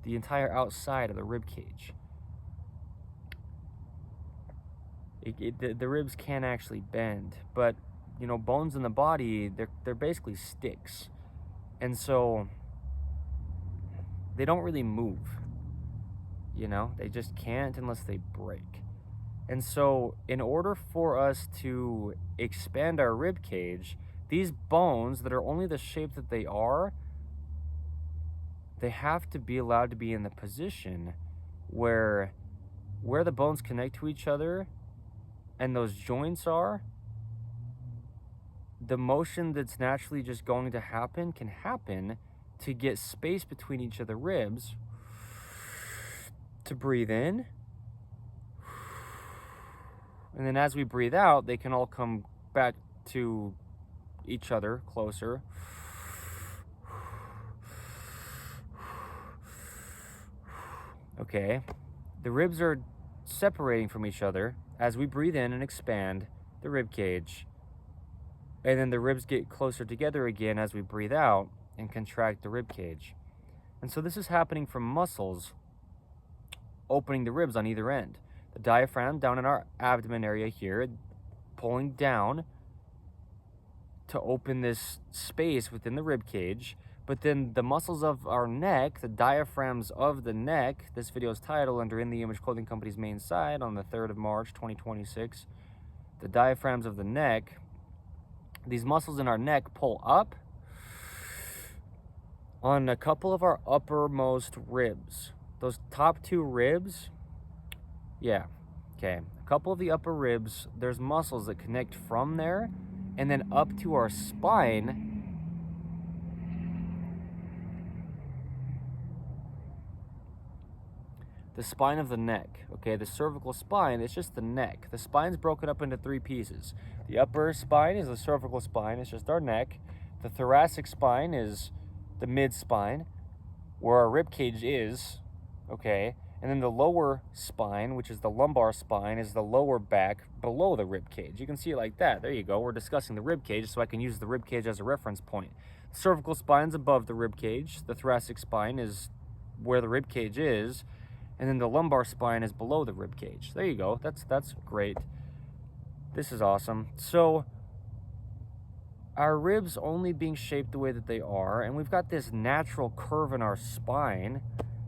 the entire outside of the rib cage. The ribs can actually bend, but you know, bones in the body, they're basically sticks, and so they don't really move. You know, they just can't unless they break. And so in order for us to expand our rib cage, these bones that are only the shape that they are, they have to be allowed to be in the position where the bones connect to each other and those joints are, the motion that's naturally just going to happen can happen to get space between each of the ribs to breathe in. And then as we breathe out, they can all come back to each other closer. Okay, the ribs are separating from each other as we breathe in and expand the rib cage. And then the ribs get closer together again as we breathe out and contract the rib cage. And so this is happening from muscles opening the ribs on either end. The diaphragm down in our abdomen area here, pulling down to open this space within the rib cage. But then the muscles of our neck, the diaphragms of the neck, this video is titled under In the Image Clothing Company's main site on the 3rd of March, 2026. The diaphragms of the neck, these muscles in our neck pull up on a couple of our uppermost ribs. Those top two ribs, yeah, okay. A couple of the upper ribs, there's muscles that connect from there and then up to our spine. The spine of the neck, okay? The cervical spine is just the neck. The spine's broken up into 3 pieces. The upper spine is the cervical spine, it's just our neck. The thoracic spine is the mid spine, where our rib cage is, okay? And then the lower spine, which is the lumbar spine, is the lower back below the rib cage. You can see it like that. There you go. We're discussing the rib cage, so I can use the rib cage as a reference point. The cervical spine's above the rib cage. The thoracic spine is where the rib cage is. And then the lumbar spine is below the rib cage. There you go. That's great. This is awesome. So our ribs only being shaped the way that they are, and we've got this natural curve in our spine.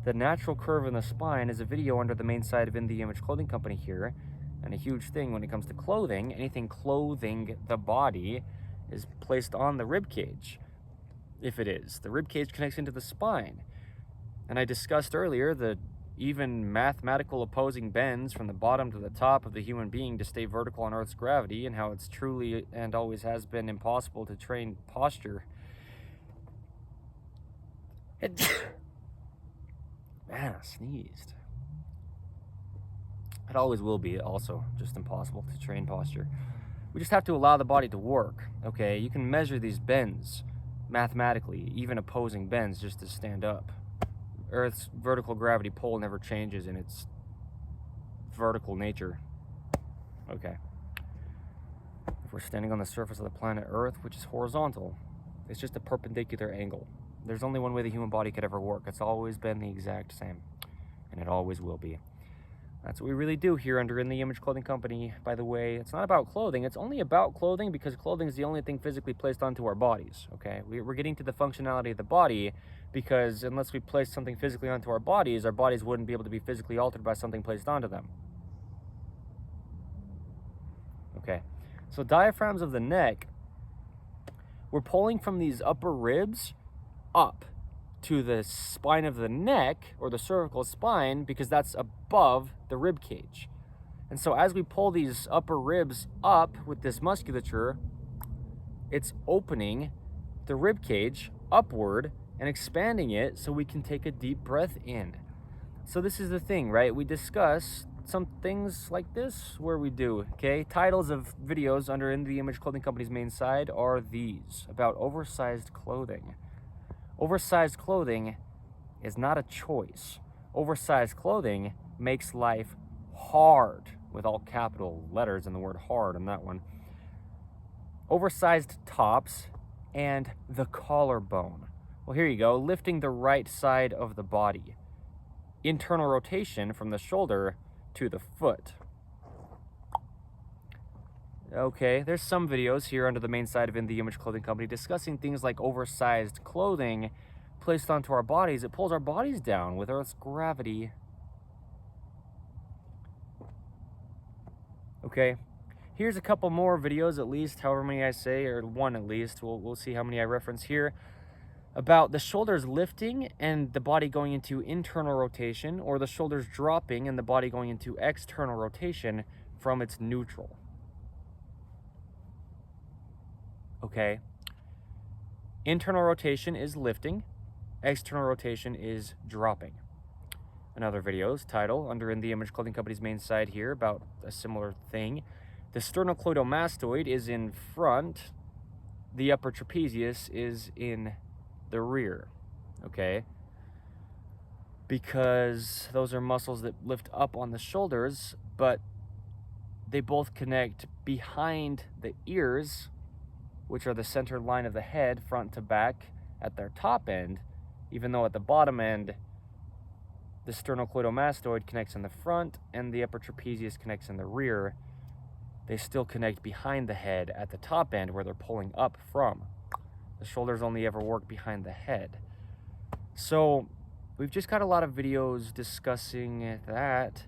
The natural curve in the spine is a video under the main site of In the Image Clothing Company here. And a huge thing when it comes to clothing, anything clothing the body is placed on the rib cage. If it is. The rib cage connects into the spine. And I discussed earlier the even mathematical opposing bends from the bottom to the top of the human being to stay vertical on Earth's gravity, and how it's truly and always has been impossible to train posture. Man, I sneezed. It always will be also just impossible to train posture. We just have to allow the body to work, okay? You can measure these bends mathematically, even opposing bends, just to stand up. Earth's vertical gravity pull never changes in its vertical nature. Okay. If we're standing on the surface of the planet Earth, which is horizontal, it's just a perpendicular angle. There's only one way the human body could ever work. It's always been the exact same, and it always will be. That's what we really do here under In the Image Clothing Company. By the way, it's not about clothing. It's only about clothing because clothing is the only thing physically placed onto our bodies, okay? We're getting to the functionality of the body because unless we place something physically onto our bodies wouldn't be able to be physically altered by something placed onto them. Okay, so diaphragms of the neck, we're pulling from these upper ribs up to the spine of the neck, or the cervical spine, because that's above the rib cage. And so as we pull these upper ribs up with this musculature, it's opening the rib cage upward and expanding it so we can take a deep breath in. So this is the thing, right? We discuss some things like this? Where we do, okay? Titles of videos under In The Image Clothing Company's main side are these, about oversized clothing. Oversized clothing is not a choice. Oversized clothing makes life hard, with all capital letters in the word hard on that one. Oversized tops and the collarbone. Well, here you go, lifting the right side of the body. Internal rotation from the shoulder to the foot. Okay, there's some videos here under the main side of In The Image Clothing Company discussing things like oversized clothing placed onto our bodies. It pulls our bodies down with Earth's gravity. Okay, here's a couple more videos, at least, however many I say, or one at least. We'll see how many I reference here. About the shoulders lifting and the body going into internal rotation, or the shoulders dropping and the body going into external rotation from its neutral. Okay. Internal rotation is lifting. External rotation is dropping. Another video's title under In The Image Clothing Company's main side here about a similar thing. The sternocleidomastoid is in front. The upper trapezius is in the rear. Okay. Because those are muscles that lift up on the shoulders, but they both connect behind the ears, which are the center line of the head, front to back, at their top end, even though at the bottom end, the sternocleidomastoid connects in the front and the upper trapezius connects in the rear. They still connect behind the head at the top end where they're pulling up from. The shoulders only ever work behind the head. So we've just got a lot of videos discussing that,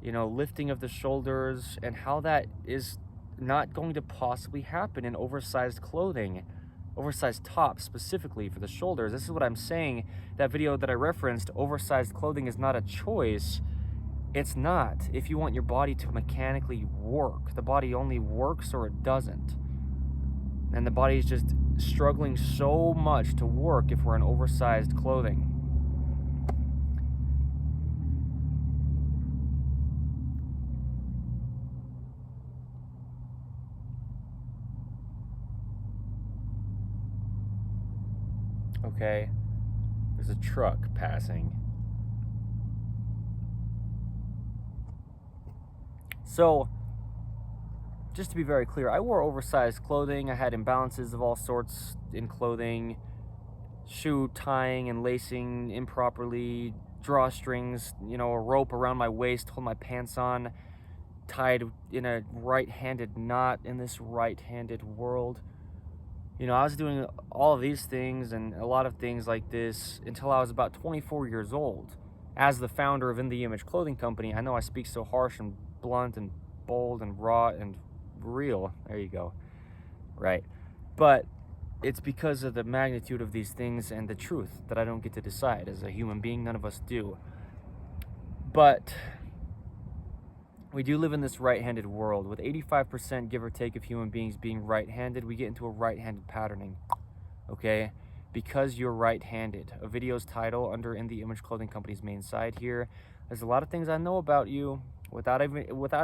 you know, lifting of the shoulders and how that is not going to possibly happen in oversized clothing, oversized tops specifically for the shoulders. This is what I'm saying. That video that I referenced, oversized clothing is not a choice. It's not. If you want your body to mechanically work, the body only works or it doesn't. And the body is just struggling so much to work if we're in oversized clothing. Okay, there's a truck passing. So, just to be very clear, I wore oversized clothing. I had imbalances of all sorts in clothing, shoe tying and lacing improperly, drawstrings, you know, a rope around my waist, hold my pants on, tied in a right-handed knot in this right-handed world. You know, I was doing all of these things and a lot of things like this until I was about 24 years old. As the founder of In The Image Clothing Company, I know I speak so harsh and blunt and bold and raw and real. There you go. Right. But it's because of the magnitude of these things and the truth that I don't get to decide. As a human being, none of us do. But we do live in this right-handed world. With 85%, give or take, of human beings being right-handed, we get into a right-handed patterning, okay? Because you're right-handed. A video's title under In The Image Clothing Company's main side here. There's a lot of things I know about you without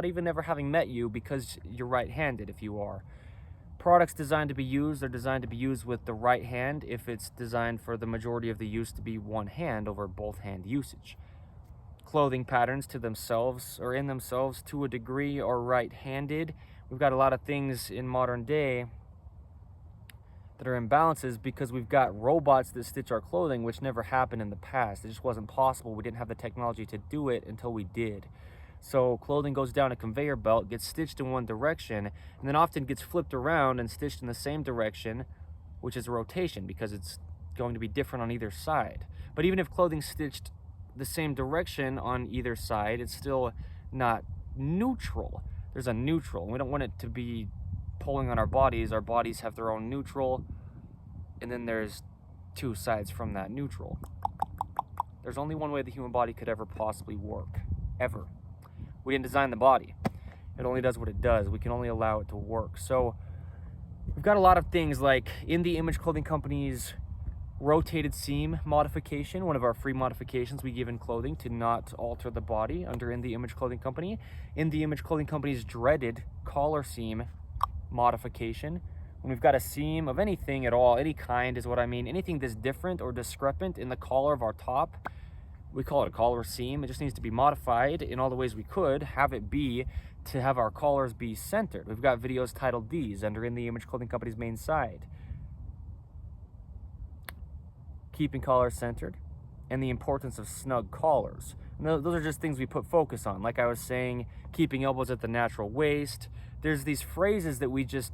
even ever having met you, because you're right-handed if you are. Products designed to be used are designed to be used with the right hand if it's designed for the majority of the use to be one hand over both hand usage. Clothing patterns to themselves or in themselves to a degree are right-handed. We've got a lot of things in modern day that are imbalances because we've got robots that stitch our clothing, which never happened in the past. It just wasn't possible. We didn't have the technology to do it until we did. So clothing goes down a conveyor belt, gets stitched in one direction, and then often gets flipped around and stitched in the same direction, which is a rotation because it's going to be different on either side. But even if clothing's stitched the same direction on either side, it's still not neutral. There's a neutral. We don't want it to be pulling on our bodies. Our bodies have their own neutral, and then there's two sides from that neutral. There's only one way the human body could ever possibly work, ever. We didn't design the body. It only does what it does. We can only allow it to work. So we've got a lot of things like In The Image Clothing Company's rotated seam modification, one of our free modifications we give in clothing to not alter the body under In The Image Clothing Company. In The Image Clothing Company's dreaded collar seam modification. When we've got a seam of anything at all, any kind is what I mean, anything that's different or discrepant in the collar of our top, we call it a collar seam. It just needs to be modified in all the ways we could have it be to have our collars be centered. We've got videos titled these under In The Image Clothing Company's main side. Keeping collars centered and the importance of snug collars. And those are just things we put focus on. Like I was saying, keeping elbows at the natural waist. There's these phrases that we just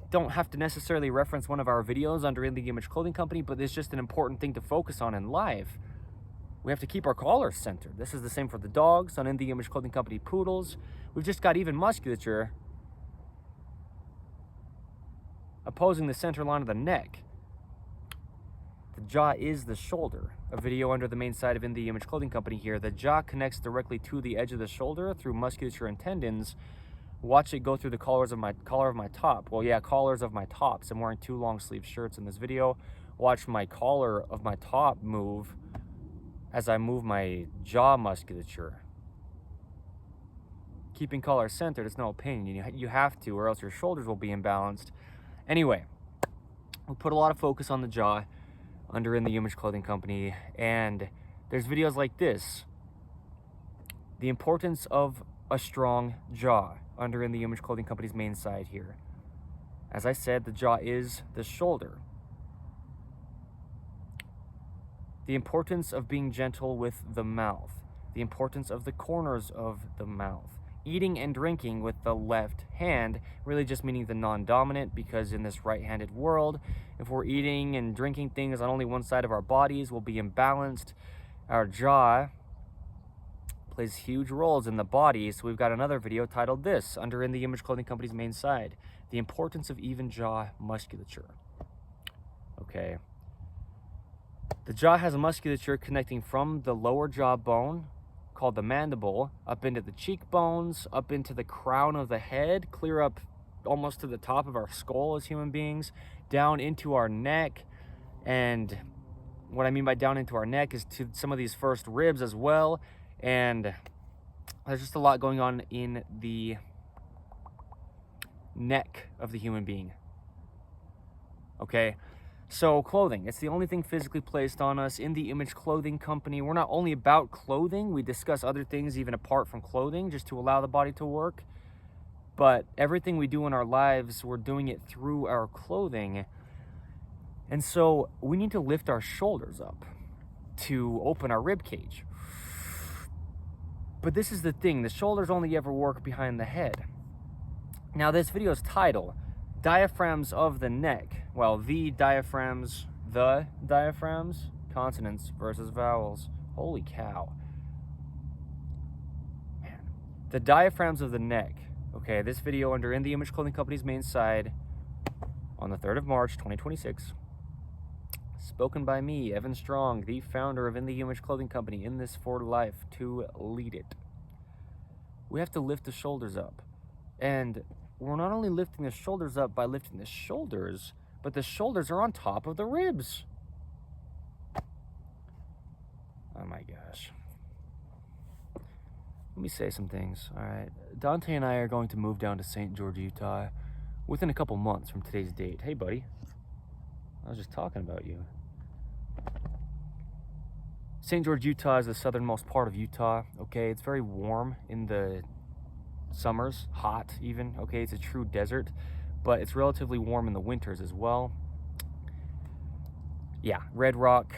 don't have to necessarily reference one of our videos under In The Image Clothing Company, but it's just an important thing to focus on in life. We have to keep our collars centered. This is the same for the dogs on In The Image Clothing Company poodles. We've just got even musculature opposing the center line of the neck. The jaw is the shoulder. A video under the main side of In The Image Clothing Company here. The jaw connects directly to the edge of the shoulder through musculature and tendons. Watch it go through the collar of my top. Well, yeah, collars of my tops. I'm wearing 2 long sleeve shirts in this video. Watch my collar of my top move as I move my jaw musculature. Keeping collar centered, it's no opinion. You have to, or else your shoulders will be imbalanced. Anyway, we put a lot of focus on the jaw under In The Image Clothing Company, and there's videos like this. The importance of a strong jaw under In The Image Clothing Company's main side here. As I said, the jaw is the shoulder. The importance of being gentle with the mouth. The importance of the corners of the mouth. Eating and drinking with the left hand, really just meaning the non-dominant, because in this right-handed world, if we're eating and drinking things on only one side of our bodies, we'll be imbalanced. Our jaw plays huge roles in the body, so we've got another video titled this, under In The Image Clothing Company's main side. The importance of even jaw musculature. Okay. The jaw has a musculature connecting from the lower jaw bone, called the mandible, up into the cheekbones, up into the crown of the head, clear up almost to the top of our skull as human beings, down into our neck. And what I mean by down into our neck is to some of these first ribs as well. And there's just a lot going on in the neck of the human being. Okay. So clothing, it's the only thing physically placed on us. In The Image Clothing Company, we're not only about clothing, we discuss other things even apart from clothing just to allow the body to work. But everything we do in our lives, we're doing it through our clothing. And so we need to lift our shoulders up to open our rib cage. But this is the thing, the shoulders only ever work behind the head. Now this video's title, Diaphragms of the Neck. Well, the diaphragms, consonants versus vowels. Holy cow. Man. The diaphragms of the neck. Okay, this video under In The Image Clothing Company's main side on the 3rd of March, 2026. Spoken by me, Evan Strong, the founder of In The Image Clothing Company, in this for life to lead it. We have to lift the shoulders up. And we're not only lifting the shoulders up by lifting the shoulders, but the shoulders are on top of the ribs. Oh my gosh. Let me say some things, all right? Dante and I are going to move down to St. George, Utah within a couple months from today's date. Hey, buddy. I was just talking about you. St. George, Utah is the southernmost part of Utah, okay? It's very warm in the summers, hot even, okay? It's a true desert, but it's relatively warm in the winters as well. Yeah, red rock,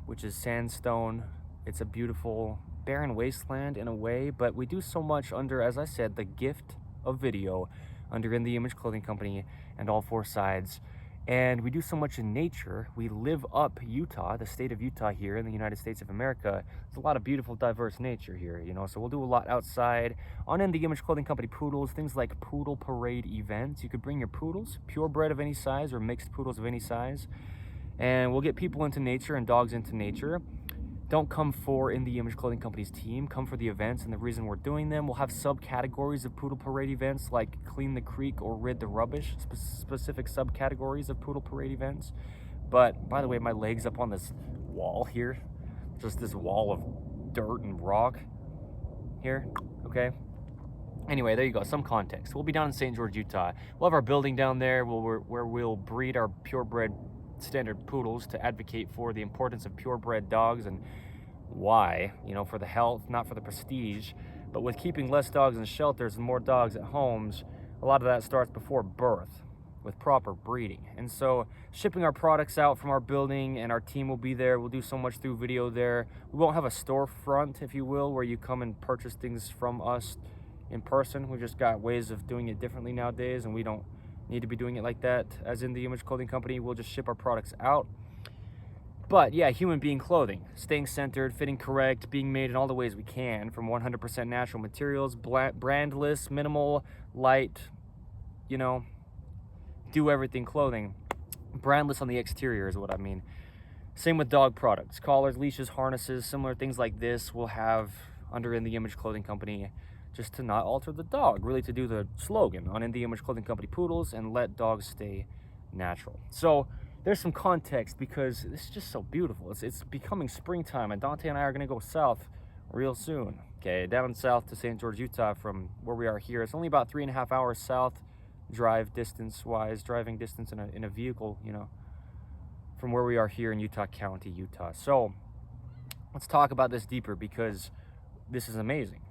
which is sandstone. It's a beautiful barren wasteland in a way, but we do so much under, as I said, the gift of video under In The Image Clothing Company and all 4 sides. And we do so much in nature. We live up Utah, the state of Utah here in the United States of America. There's a lot of beautiful, diverse nature here, you know, so we'll do a lot outside. On In The Image Clothing Company poodles, things like poodle parade events. You could bring your poodles, purebred of any size or mixed poodles of any size, and we'll get people into nature and dogs into nature. Don't come for In The Image Clothing Company's team, come for the events and the reason we're doing them. We'll have subcategories of poodle parade events like clean the creek or rid the rubbish, specific subcategories of poodle parade events. But by the way, my leg's up on this wall here, just this wall of dirt and rock here, okay? Anyway, there you go, some context. We'll be down in St. George, Utah. We'll have our building down there where we'll breed our purebred standard poodles to advocate for the importance of purebred dogs and why, you know, for the health, not for the prestige. But with keeping less dogs in shelters and more dogs at homes, a lot of that starts before birth with proper breeding. And so shipping our products out from our building, and our team will be there. We'll do so much through video there. We won't have a storefront, if you will, where you come and purchase things from us in person. We've just got ways of doing it differently nowadays, and we don't need to be doing it like that. As in the Image Clothing Company, we'll just ship our products out. But yeah, human being clothing, staying centered, fitting correct, being made in all the ways we can from 100% natural materials, brandless, minimal, light, you know, do everything clothing. Brandless on the exterior is what I mean. Same with dog products, collars, leashes, harnesses, similar things like this we'll have under In The Image Clothing Company, just to not alter the dog, really to do the slogan on In The Image Clothing Company poodles and let dogs stay natural. So there's some context because it's just so beautiful. It's becoming springtime, and Dante and I are gonna go south real soon. Okay, down south to St. George, Utah from where we are here. It's only about 3.5 hours south, driving distance in a vehicle, you know, from where we are here in Utah County, Utah. So let's talk about this deeper because this is amazing.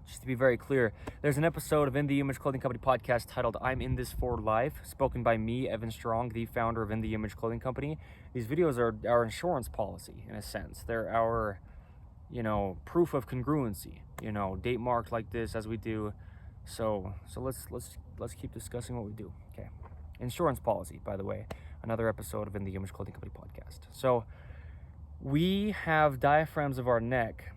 Just to be very clear, there's an episode of In The Image Clothing Company podcast titled I'm In This For Life, spoken by me, Evan Strong, the founder of In The Image Clothing Company. These videos are our insurance policy, in a sense. They're our, you know, proof of congruency, you know, date marked like this as we do. So let's keep discussing what we do. Okay. Insurance policy, by the way, another episode of In The Image Clothing Company podcast. So we have diaphragms of our neck,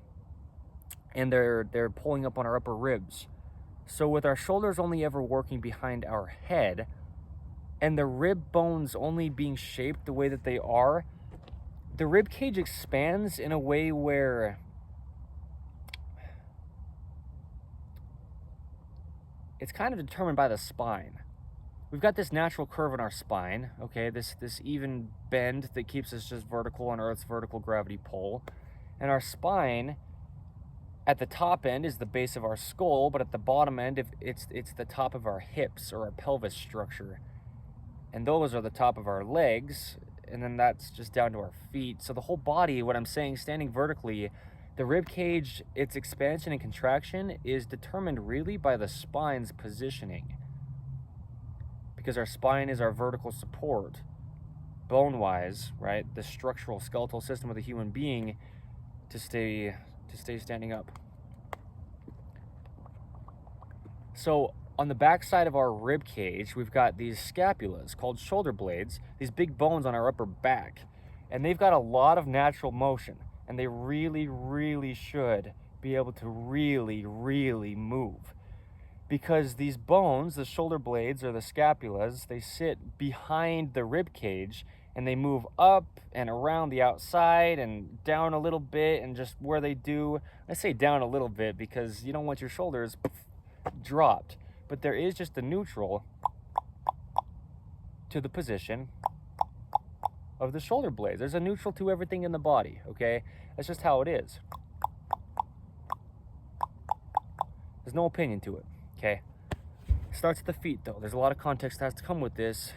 and they're pulling up on our upper ribs. So with our shoulders only ever working behind our head, and the rib bones only being shaped the way that they are, the rib cage expands in a way where it's kind of determined by the spine. We've got this natural curve in our spine, okay, this even bend that keeps us just vertical on Earth's vertical gravity pull. And our spine at the top end is the base of our skull, but at the bottom end, it's the top of our hips or our pelvis structure. And those are the top of our legs, and then that's just down to our feet. So the whole body, what I'm saying, standing vertically, the rib cage, its expansion and contraction is determined really by the spine's positioning. Because our spine is our vertical support, bone-wise, right? The structural skeletal system of the human being to stay standing up. So on the back side of our rib cage, we've got these scapulas called shoulder blades, these big bones on our upper back, and they've got a lot of natural motion, and they really, really should be able to really, really move. Because these bones, the shoulder blades or the scapulas, they sit behind the rib cage, and they move up and around the outside and down a little bit, and just where they do, I say down a little bit because you don't want your shoulders dropped, but there is just a neutral to the position of the shoulder blades. There's a neutral to everything in the body, okay? That's just how it is. There's no opinion to it, okay? Starts at the feet though. There's a lot of context that has to come with this.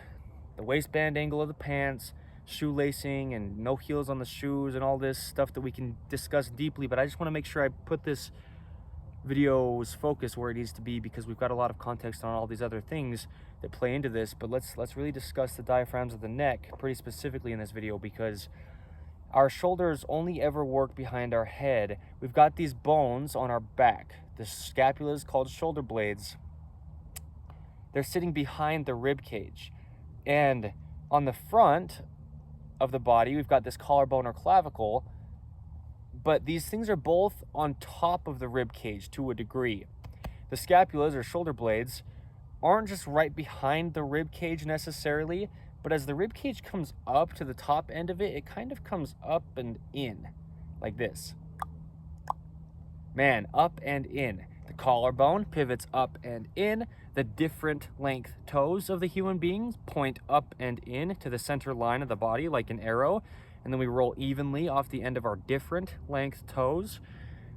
The waistband angle of the pants, shoelacing, and no heels on the shoes, and all this stuff that we can discuss deeply, but I just want to make sure I put this video's focus where it needs to be because we've got a lot of context on all these other things that play into this. But let's really discuss the diaphragms of the neck pretty specifically in this video, because our shoulders only ever work behind our head. We've got these bones on our back, the scapulas called shoulder blades. They're sitting behind the rib cage. And on the front of the body, we've got this collarbone or clavicle, but these things are both on top of the rib cage to a degree. The scapulas or shoulder blades aren't just right behind the rib cage necessarily, but as the rib cage comes up to the top end of it, it kind of comes up and in, like this. Man, up and in. The collarbone pivots up and in. the different length toes of the human beings point up and in to the center line of the body like an arrow, and then we roll evenly off the end of our different length toes.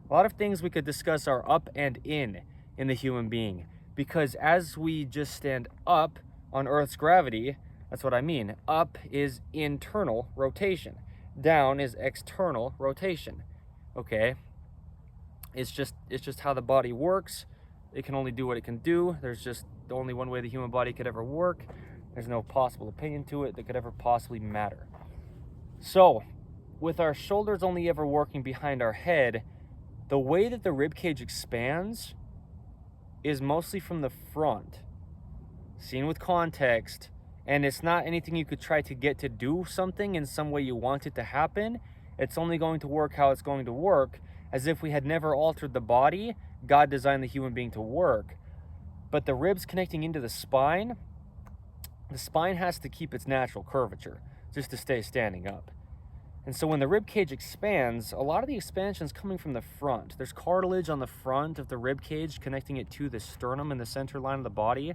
A lot of things we could discuss are up and in the human being, because as we just stand up on Earth's gravity, that's what I mean. Up is internal rotation. Down is external rotation. Okay? It's just how the body works. It can only do what it can do. There's just only one way the human body could ever work. There's no possible opinion to it that could ever possibly matter. So, with our shoulders only ever working behind our head, the way that the rib cage expands is mostly from the front, seen with context, and it's not anything you could try to get to do something in some way you want it to happen. It's only going to work how it's going to work, as if we had never altered the body. God designed the human being to work. But the ribs connecting into the spine has to keep its natural curvature just to stay standing up. And so when the rib cage expands, a lot of the expansion is coming from the front. There's cartilage on the front of the rib cage connecting it to the sternum in the center line of the body.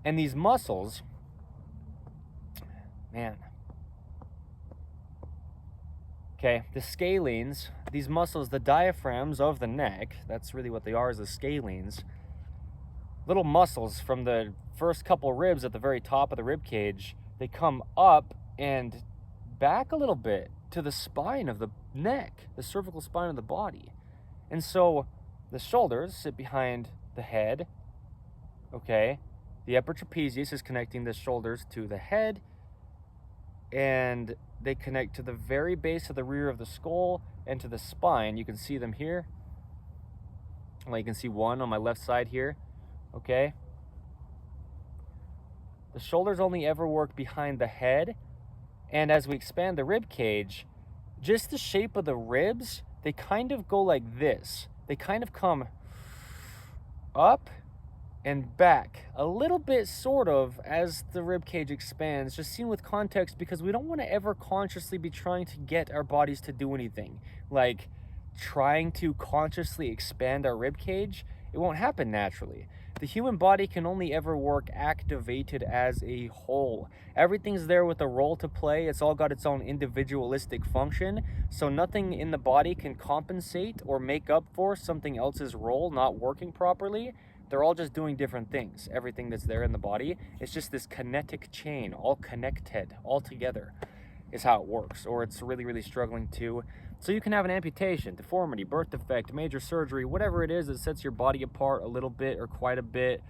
And these muscles, man. Okay, the scalenes, these muscles, the diaphragms of the neck, that's really what they are, is the scalenes. Little muscles from the first couple ribs at the very top of the rib cage, they come up and back a little bit to the spine of the neck, the cervical spine of the body. And so the shoulders sit behind the head, okay? The upper trapezius is connecting the shoulders to the head, and they connect to the very base of the rear of the skull and to the spine. You can see them here. Well, you can see one on my left side here, okay? The shoulders only ever work behind the head, and as we expand the rib cage, just the shape of the ribs, they kind of go like this. They kind of come up and back a little bit, sort of, as the rib cage expands, just seen with context, because we don't want to ever consciously be trying to get our bodies to do anything. Like trying to consciously expand our rib cage, it won't happen naturally. The human body can only ever work activated as a whole. Everything's there with a role to play. It's all got its own individualistic function. So nothing in the body can compensate or make up for something else's role not working properly. They're all just doing different things. Everything that's there in the body, it's just this kinetic chain, all connected, all together is how it works. Or it's really, really struggling to. So you can have an amputation, deformity, birth defect, major surgery, whatever it is that sets your body apart a little bit or quite a bit.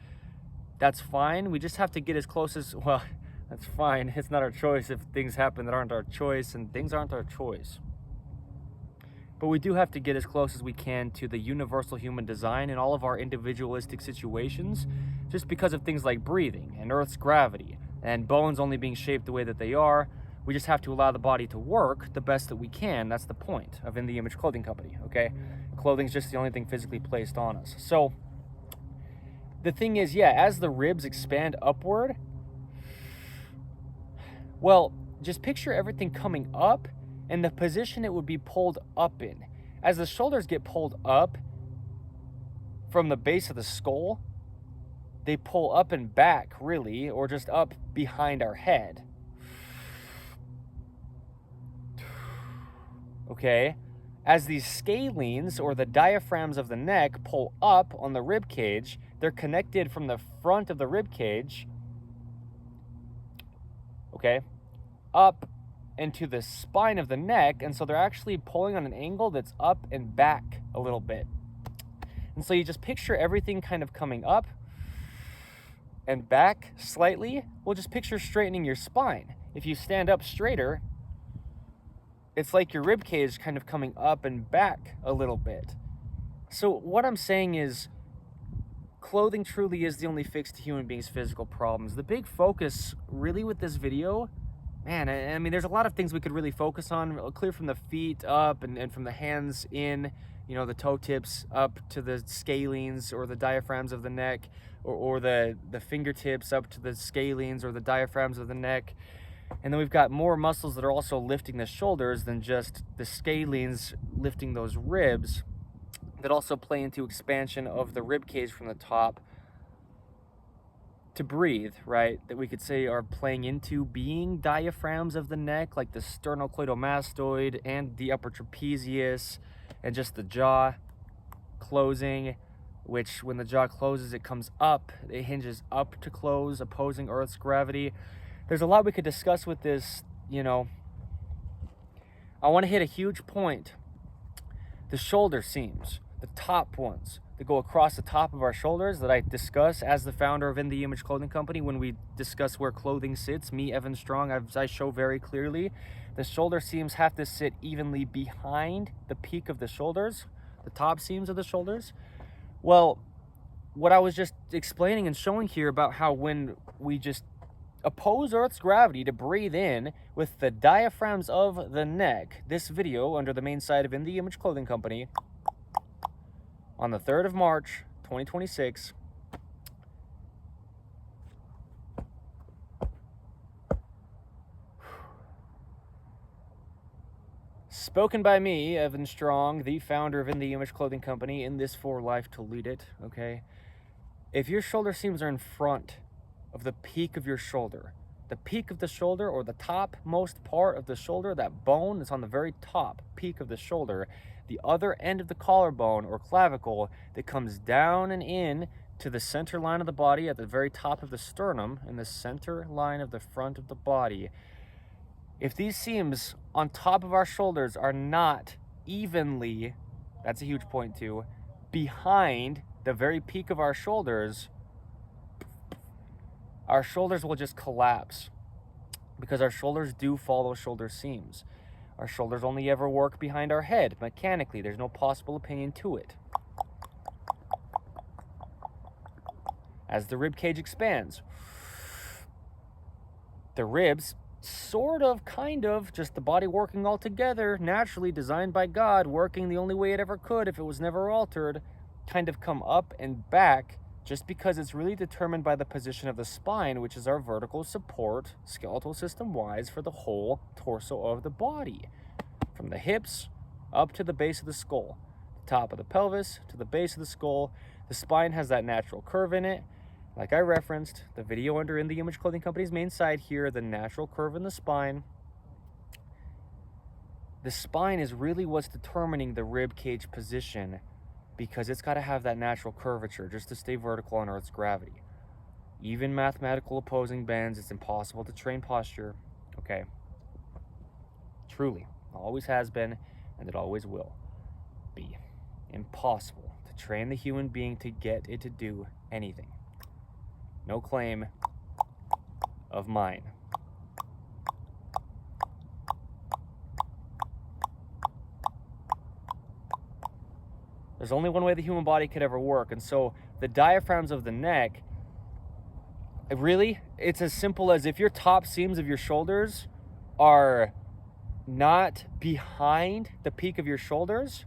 That's fine. We just have to get as close as, well, that's fine. It's not our choice if things happen that aren't our choice, and things aren't our choice. But we do have to get as close as we can to the universal human design in all of our individualistic situations, just because of things like breathing and Earth's gravity and bones only being shaped the way that they are. We just have to allow the body to work the best that we can. That's the point of In The Image Clothing Company, okay? Clothing's just the only thing physically placed on us. So the thing is, yeah, as the ribs expand upward, well, just picture everything coming up and the position it would be pulled up in. As the shoulders get pulled up from the base of the skull, they pull up and back, really, or just up behind our head. Okay, as these scalenes, or the diaphragms of the neck, pull up on the rib cage, they're connected from the front of the rib cage, okay, up into the spine of the neck, and so they're actually pulling on an angle that's up and back a little bit. And so you just picture everything kind of coming up and back slightly. Well, just picture straightening your spine. If you stand up straighter, it's like your rib cage kind of coming up and back a little bit. So what I'm saying is, clothing truly is the only fix to human beings' physical problems. The big focus really with this video, man, I mean, there's a lot of things we could really focus on, clear from the feet up and from the hands in, you know, the toe tips up to the scalenes or the diaphragms of the neck, or the fingertips up to the scalenes or the diaphragms of the neck. And then we've got more muscles that are also lifting the shoulders than just the scalenes lifting those ribs, that also play into expansion of the rib cage from the top. to breathe, right, that we could say are playing into being diaphragms of the neck, like the sternocleidomastoid and the upper trapezius, and just the jaw closing, which when the jaw closes, it comes up, it hinges up to close, opposing Earth's gravity. There's a lot we could discuss with this, you know. I want to hit a huge point. The shoulder seams, the top ones that go across the top of our shoulders that I discuss as the founder of In The Image Clothing Company. When we discuss where clothing sits, me, Evan Strong, I show very clearly the shoulder seams have to sit evenly behind the peak of the shoulders, the top seams of the shoulders. Well, what I was just explaining and showing here about how when we just oppose Earth's gravity to breathe in with the diaphragms of the neck, this video under the main site of In The Image Clothing Company on the 3rd of March, 2026, spoken by me, Evan Strong, the founder of In The Image Clothing Company, in this for life to lead it, okay? If your shoulder seams are in front of the peak of your shoulder, the peak of the shoulder, or the topmost part of the shoulder, that bone that's on the very top peak of the shoulder, the other end of the collarbone or clavicle that comes down and in to the center line of the body at the very top of the sternum, in the center line of the front of the body. If these seams on top of our shoulders are not evenly, that's a huge point too, behind the very peak of our shoulders will just collapse, because our shoulders do follow shoulder seams. Our shoulders only ever work behind our head mechanically. There's no possible opinion to it. As the rib cage expands, the ribs sort of, kind of, just the body working all together, naturally designed by God, working the only way it ever could if it was never altered, kind of come up and back, just because it's really determined by the position of the spine, which is our vertical support, skeletal system-wise, for the whole torso of the body. From the hips up to the base of the skull, the top of the pelvis to the base of the skull. The spine has that natural curve in it. Like I referenced, the video under In The Image Clothing Company's main site here, the natural curve in the spine. The spine is really what's determining the rib cage position, because it's got to have that natural curvature just to stay vertical on Earth's gravity. Even mathematical opposing bends, it's impossible to train posture, okay? Truly, always has been, and it always will be impossible to train the human being to get it to do anything. No claim of mine. There's only one way the human body could ever work. And so the diaphragms of the neck, it's as simple as if your top seams of your shoulders are not behind the peak of your shoulders,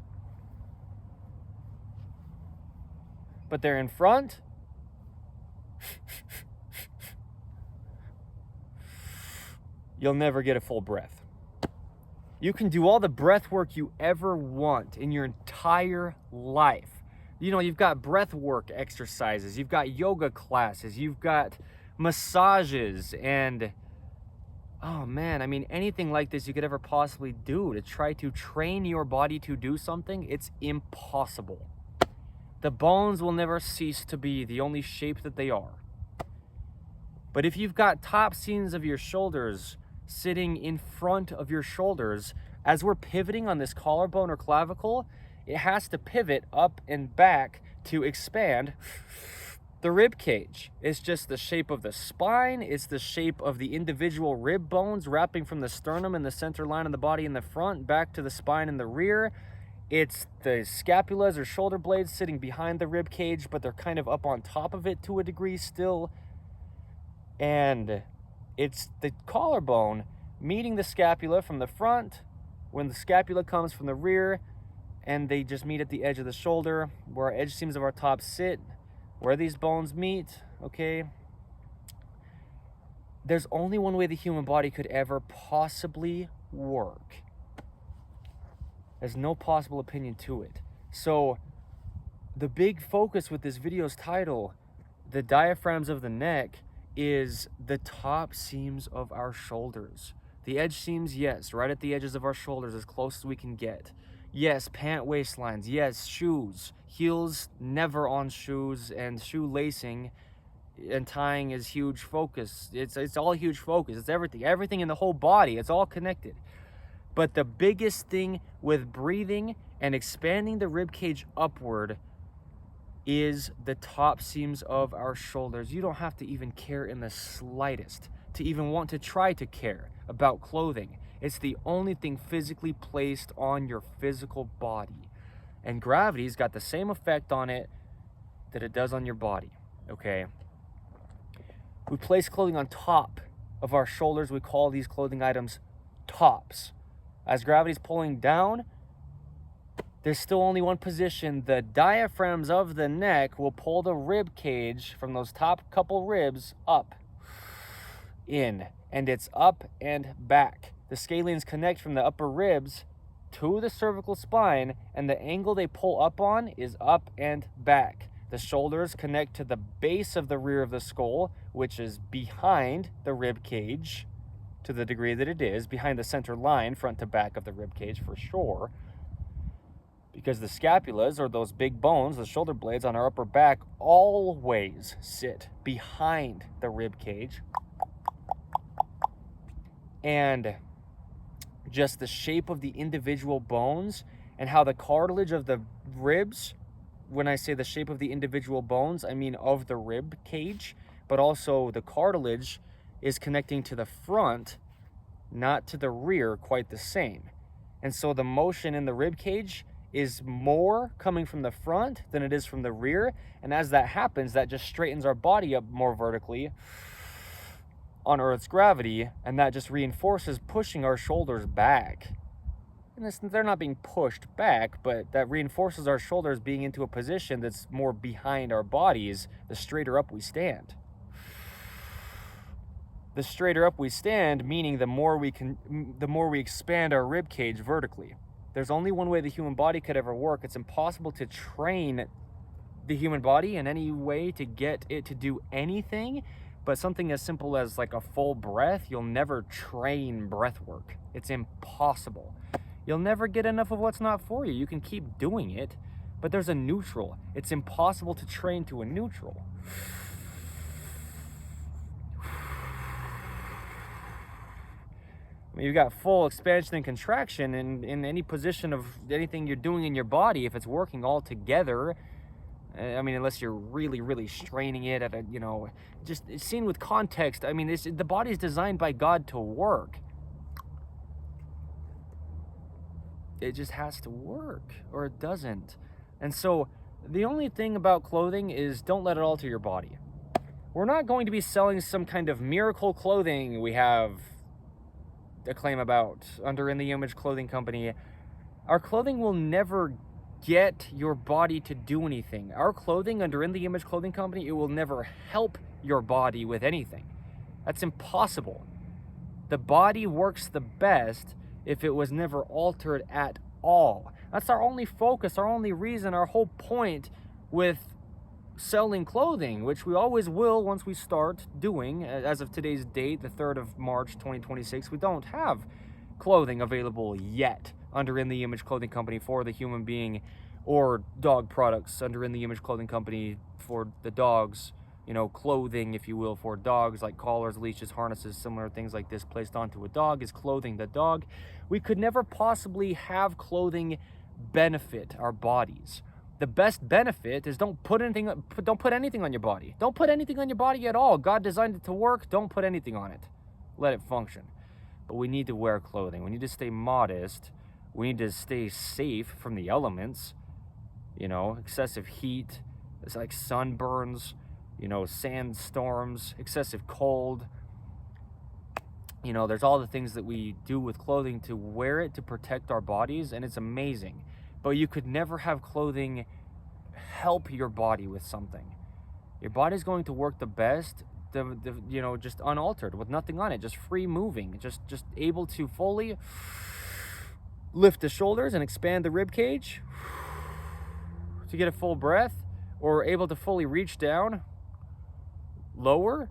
but they're in front, you'll never get a full breath. You can do all the breath work you ever want in your entire life. You know, you've got breath work exercises, you've got yoga classes, you've got massages, and oh man, I mean, anything like this you could ever possibly do to try to train your body to do something, it's impossible. The bones will never cease to be the only shape that they are. But if you've got top seams of your shoulders sitting in front of your shoulders, as we're pivoting on this collarbone or clavicle, it has to pivot up and back to expand the rib cage. It's just the shape of the spine, it's the shape of the individual rib bones wrapping from the sternum and the center line of the body in the front back to the spine in the rear. It's the scapulas or shoulder blades sitting behind the rib cage, but they're kind of up on top of it to a degree still. And it's the collarbone meeting the scapula from the front when the scapula comes from the rear, and they just meet at the edge of the shoulder where our edge seams of our top sit, where these bones meet, okay? There's only one way the human body could ever possibly work. There's no possible opinion to it. So the big focus with this video's title the diaphragms of the neck is the top seams of our shoulders. The edge seams, yes, right at the edges of our shoulders, as close as we can get. Yes, pant waistlines. Yes, shoes. Heels, never on shoes, and shoe lacing and tying is huge focus. It's all huge focus. It's everything in the whole body. It's all connected. But the biggest thing with breathing and expanding the rib cage upward is the top seams of our shoulders. You don't have to even care in the slightest to even want to try to care about clothing. It's the only thing physically placed on your physical body. And gravity's got the same effect on it that it does on your body, okay? We place clothing on top of our shoulders. We call these clothing items tops. As gravity's pulling down, there's still only one position. The diaphragms of the neck will pull the rib cage from those top couple ribs up, in, and it's up and back. The scalenes connect from the upper ribs to the cervical spine, and the angle they pull up on is up and back. The shoulders connect to the base of the rear of the skull, which is behind the rib cage, to the degree that it is, behind the center line, front to back of the rib cage for sure. Because the scapulas, or those big bones, the shoulder blades on our upper back, always sit behind the rib cage. And just the shape of the individual bones and how the cartilage of the ribs, when I say the shape of the individual bones, I mean of the rib cage, but also the cartilage is connecting to the front, not to the rear, quite the same. And so the motion in the rib cage is more coming from the front than it is from the rear. And as that happens, that just straightens our body up more vertically on Earth's gravity, and that just reinforces pushing our shoulders back. And they're not being pushed back, but that reinforces our shoulders being into a position that's more behind our bodies, the straighter up we stand. The straighter up we stand, meaning the more we expand our rib cage vertically. There's only one way the human body could ever work. It's impossible to train the human body in any way to get it to do anything, but something as simple as like a full breath, you'll never train breath work. It's impossible. You'll never get enough of what's not for you. You can keep doing it, but there's a neutral. It's impossible to train to a neutral. I mean, you've got full expansion and contraction in any position of anything you're doing in your body. If it's working all together, I mean, unless you're really, really straining it at a, just seen with context. I mean, the body is designed by God to work. It just has to work, or it doesn't. And so the only thing about clothing is don't let it alter your body. We're not going to be selling some kind of miracle clothing we have a claim about under In The Image Clothing Company. Our clothing will never get your body to do anything. Our clothing under In The Image Clothing Company, it will never help your body with anything. That's impossible. The body works the best if it was never altered at all. That's our only focus, our only reason, our whole point with selling clothing, which we always will once we start doing. As of today's date, the 3rd of March 2026, we don't have clothing available yet under In The Image Clothing Company for the human being, or dog products under In The Image Clothing Company for the dogs, clothing, if you will, for dogs, like collars, leashes, harnesses, similar things like this placed onto a dog is clothing the dog. We could never possibly have clothing benefit our bodies. The best benefit is don't put anything on your body. Don't put anything on your body at all. God designed it to work. Don't put anything on it. Let it function. But we need to wear clothing. We need to stay modest. We need to stay safe from the elements. Excessive heat. It's like sunburns, sandstorms, excessive cold. There's all the things that we do with clothing to wear it to protect our bodies, and it's amazing. But you could never have clothing help your body with something. Your body's going to work the best, just unaltered, with nothing on it, just free moving, just able to fully lift the shoulders and expand the rib cage to get a full breath, or able to fully reach down lower,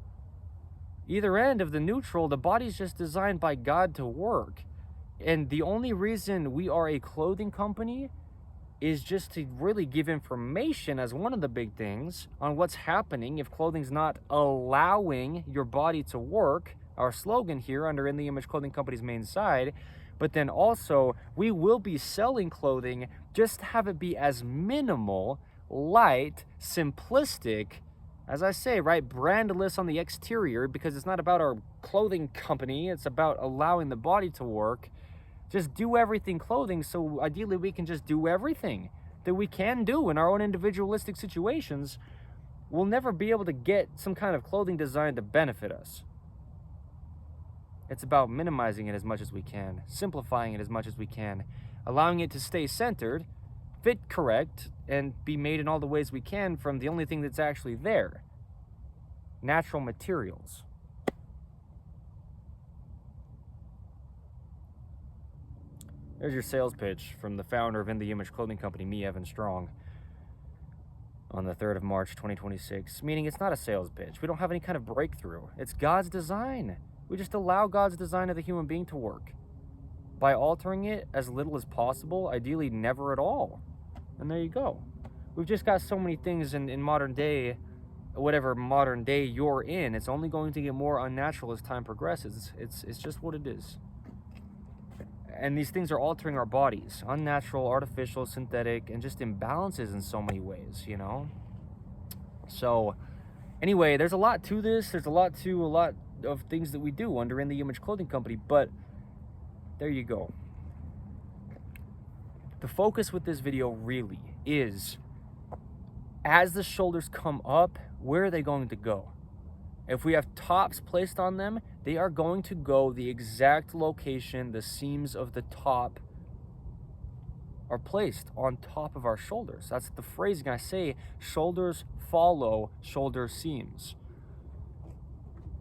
either end of the neutral, the body's just designed by God to work. And the only reason we are a clothing company is just to really give information as one of the big things on what's happening if clothing's not allowing your body to work. Our slogan here under In The Image Clothing Company's main side. But then also, we will be selling clothing, just to have it be as minimal, light, simplistic, as I say, right, brandless on the exterior, because it's not about our clothing company, it's about allowing the body to work. Just do everything clothing, so ideally we can just do everything that we can do in our own individualistic situations. We'll never be able to get some kind of clothing design to benefit us. It's about minimizing it as much as we can, simplifying it as much as we can, allowing it to stay centered, fit correct, and be made in all the ways we can from the only thing that's actually there: natural materials. There's your sales pitch from the founder of In The Image Clothing Company, me, Evan Strong, on the 3rd of March, 2026. Meaning it's not a sales pitch. We don't have any kind of breakthrough. It's God's design. We just allow God's design of the human being to work by altering it as little as possible, ideally never at all. And there you go. We've just got so many things in modern day, whatever modern day you're in, it's only going to get more unnatural as time progresses. It's just what it is. And these things are altering our bodies, unnatural, artificial, synthetic, and just imbalances in so many ways, you know? So anyway, there's a lot to this. There's a lot of things that we do under In The Image Clothing Company, but there you go. The focus with this video really is, as the shoulders come up, where are they going to go? If we have tops placed on them, they are going to go the exact location the seams of the top are placed on top of our shoulders. That's the phrasing I say: shoulders follow shoulder seams.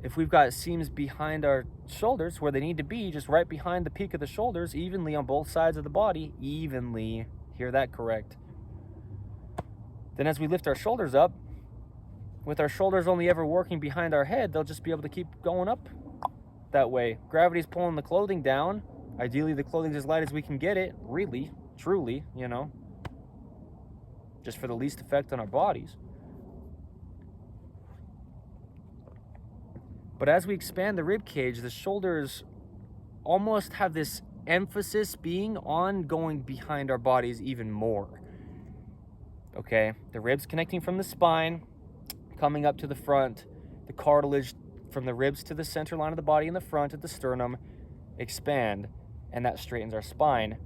If we've got seams behind our shoulders where they need to be, just right behind the peak of the shoulders, evenly on both sides of the body, evenly, hear that correct. Then as we lift our shoulders up, with our shoulders only ever working behind our head, they'll just be able to keep going up that way. Gravity's pulling the clothing down. Ideally, the clothing's as light as we can get it, really, truly, you know, just for the least effect on our bodies. But as we expand the rib cage, the shoulders almost have this emphasis being on going behind our bodies even more. Okay, the ribs connecting from the spine, coming up to the front, the cartilage from the ribs to the center line of the body in the front at the sternum expand, and that straightens our spine.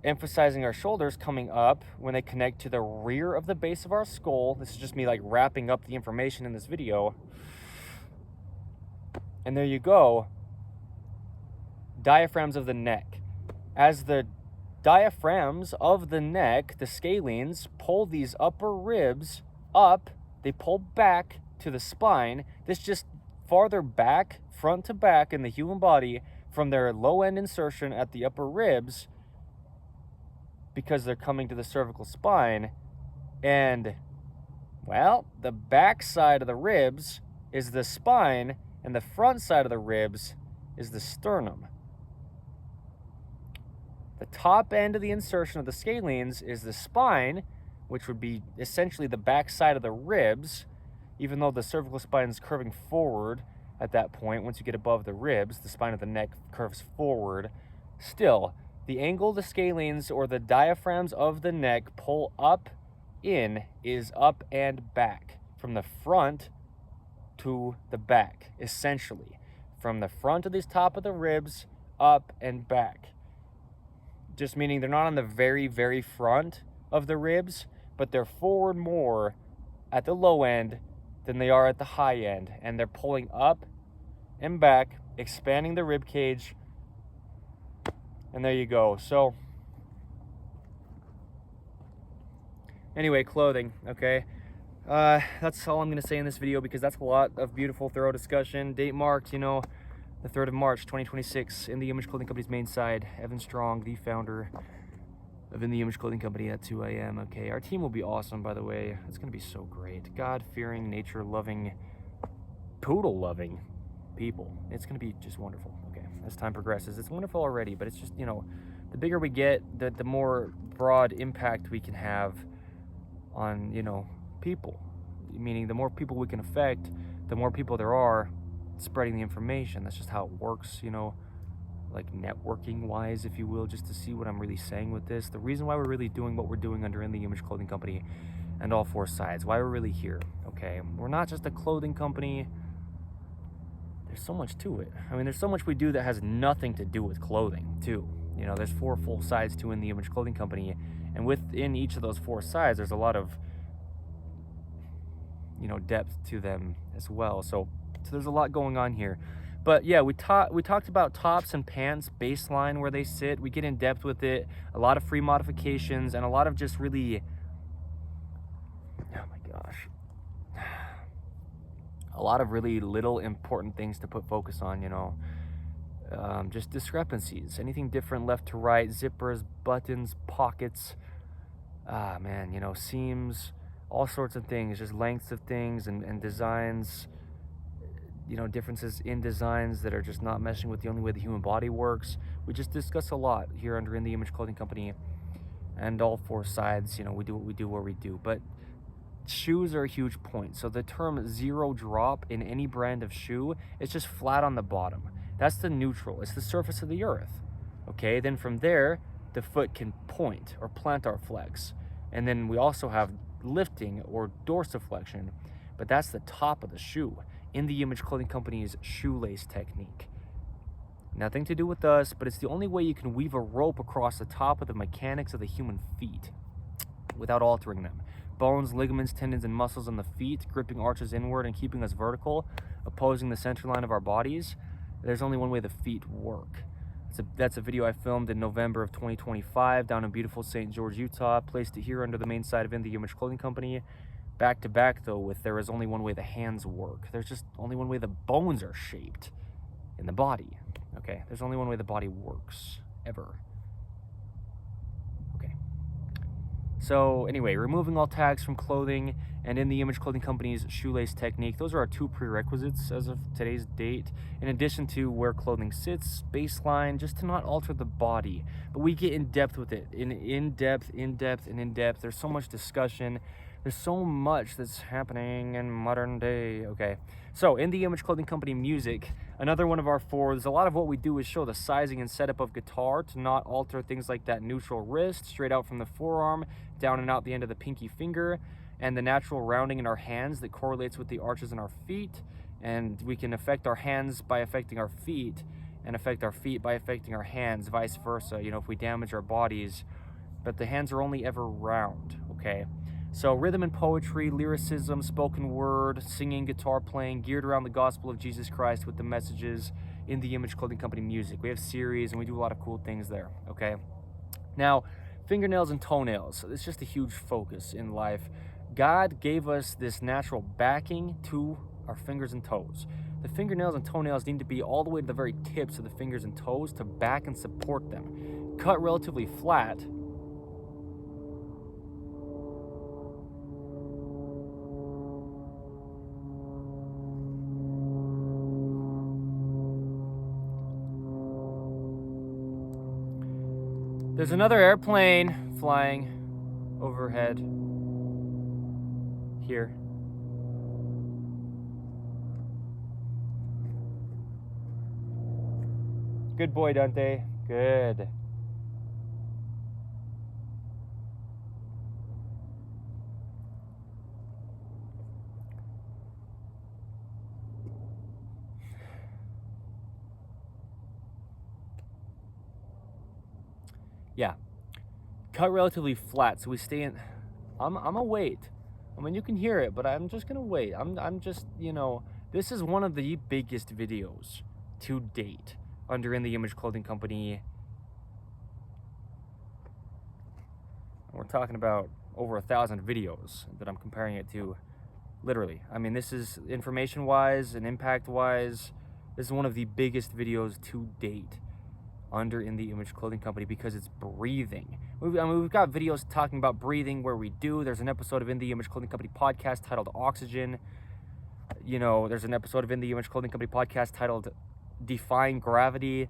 Emphasizing our shoulders coming up when they connect to the rear of the base of our skull. This is just me like wrapping up the information in this video. And there you go. Diaphragms of the neck. As the diaphragms of the neck, the scalenes, pull these upper ribs up, they pull back to the spine. This just farther back, front to back in the human body from their low end insertion at the upper ribs, because they're coming to the cervical spine. And, well, the back side of the ribs is the spine, and the front side of the ribs is the sternum. The top end of the insertion of the scalenes is the spine, which would be essentially the back side of the ribs, even though the cervical spine is curving forward at that point. Once you get above the ribs, the spine of the neck curves forward. Still, the angle the scalenes or the diaphragms of the neck pull up in is up and back, from the front to the back, essentially. From the front of this top of the ribs, up and back. Just meaning they're not on the very, very front of the ribs, but they're forward more at the low end than they are at the high end. And they're pulling up and back, expanding the rib cage. And there you go. So, anyway, clothing, okay? That's all I'm going to say in this video, because that's a lot of beautiful, thorough discussion. Date marked, you know, the 3rd of March, 2026, in the Image Clothing Company's main side. Evan Strong, the founder. of In The Image Clothing Company at 2 a.m. Okay, our team will be awesome, by the way. It's gonna be so great. God-fearing, nature-loving, poodle-loving people. It's gonna be just wonderful. Okay, as time progresses, it's wonderful already, but it's just, you know, the bigger we get, the more broad impact we can have on, you know, people. Meaning, the more people we can affect, the more people there are spreading the information. That's just how it works, you know, like networking wise, if you will, just to see what I'm really saying with this. The reason why we're really doing what we're doing under In The Image Clothing Company and all four sides, why we're really here. Okay, we're not just a clothing company. There's so much to it. I mean, there's so much we do that has nothing to do with clothing too. You know, there's four full sides to In The Image Clothing Company, and within each of those four sides, there's a lot of, you know, depth to them as well. So there's a lot going on here. But yeah, we talked about tops and pants baseline, where they sit. We get in depth with it, a lot of free modifications, and a lot of just really, oh my gosh, a lot of really little important things to put focus on, you know. Just discrepancies, anything different left to right, zippers, buttons, pockets, man, you know, seams, all sorts of things, just lengths of things and designs, you know, differences in designs that are just not meshing with the only way the human body works. We just discuss a lot here under In The Image Clothing Company and all four sides. You know, we do what we do where we do. But shoes are a huge point. So the term zero drop in any brand of shoe is just flat on the bottom. That's the neutral. It's the surface of the earth. Okay, then from there, the foot can point or plantar flex. And then we also have lifting or dorsiflexion, but that's the top of the shoe. In The Image Clothing Company's shoelace technique. Nothing to do with us, but it's the only way you can weave a rope across the top of the mechanics of the human feet without altering them. Bones, ligaments, tendons, and muscles on the feet, gripping arches inward and keeping us vertical, opposing the center line of our bodies. There's only one way the feet work. That's a video I filmed in November of 2025 down in beautiful St. George, Utah. Placed it here under the main side of In The Image Clothing Company. Back to back, though, with there is only one way the hands work. There's just only one way the bones are shaped in the body. Okay, there's only one way the body works, ever. Okay. So anyway, removing all tags from clothing and In The Image Clothing Company's shoelace technique, those are our two prerequisites as of today's date, in addition to where clothing sits, baseline, just to not alter the body. But we get in depth with it, in depth. There's so much discussion. There's so much that's happening in modern day. Okay, so In The Image Clothing Company music, another one of our fours. A lot of what we do is show the sizing and setup of guitar to not alter things like that neutral wrist, straight out from the forearm, down and out the end of the pinky finger, and the natural rounding in our hands that correlates with the arches in our feet. And we can affect our hands by affecting our feet, and affect our feet by affecting our hands, vice versa, you know, if we damage our bodies. But the hands are only ever round, okay? So rhythm and poetry, lyricism, spoken word, singing, guitar playing, geared around the gospel of Jesus Christ with the messages In The Image Clothing Company music. We have series and we do a lot of cool things there, okay? Now, fingernails and toenails. It's just a huge focus in life. God gave us this natural backing to our fingers and toes. The fingernails and toenails need to be all the way to the very tips of the fingers and toes to back and support them. Cut relatively flat. There's another airplane flying overhead here. Good boy, Dante. Good. Yeah, cut relatively flat, so we stay in. I'm gonna wait. I mean, you can hear it, but I'm just gonna wait. I'm just, you know, this is one of the biggest videos to date under In The Image Clothing Company. We're talking about over 1,000 videos that I'm comparing it to, literally. I mean, this is information-wise and impact-wise, this is one of the biggest videos to date under In The Image Clothing Company, because it's breathing. we've got videos talking about breathing where we do. There's an episode of In the Image Clothing Company podcast titled Oxygen. You know, there's an episode of In the Image Clothing Company podcast titled Defying Gravity,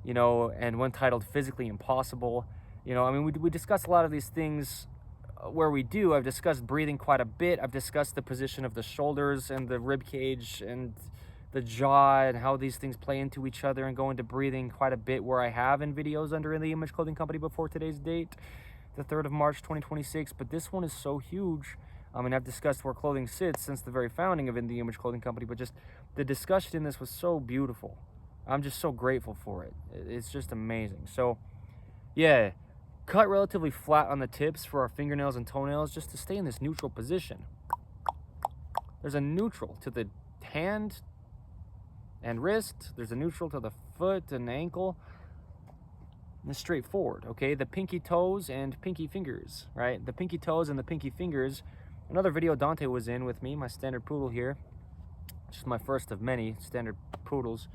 you know, and one titled Physically Impossible. You know, I mean, we discuss a lot of these things where we do. I've discussed breathing quite a bit. I've discussed the position of the shoulders and the rib cage and the jaw and how these things play into each other, and go into breathing quite a bit where I have in videos under In the Image Clothing Company before today's date, the 3rd of March 2026. But this one is so huge. I mean, I've discussed where clothing sits since the very founding of In the Image Clothing Company, but just the discussion in this was so beautiful. I'm just so grateful for it. It's just amazing. So yeah, cut relatively flat on the tips for our fingernails and toenails just to stay in this neutral position. There's a neutral to the hand and wrist. There's a neutral to the foot and ankle. And it's straightforward, okay? The pinky toes and pinky fingers, right? The pinky toes and the pinky fingers. Another video Dante was in with me, my standard poodle here. Which is my first of many standard poodles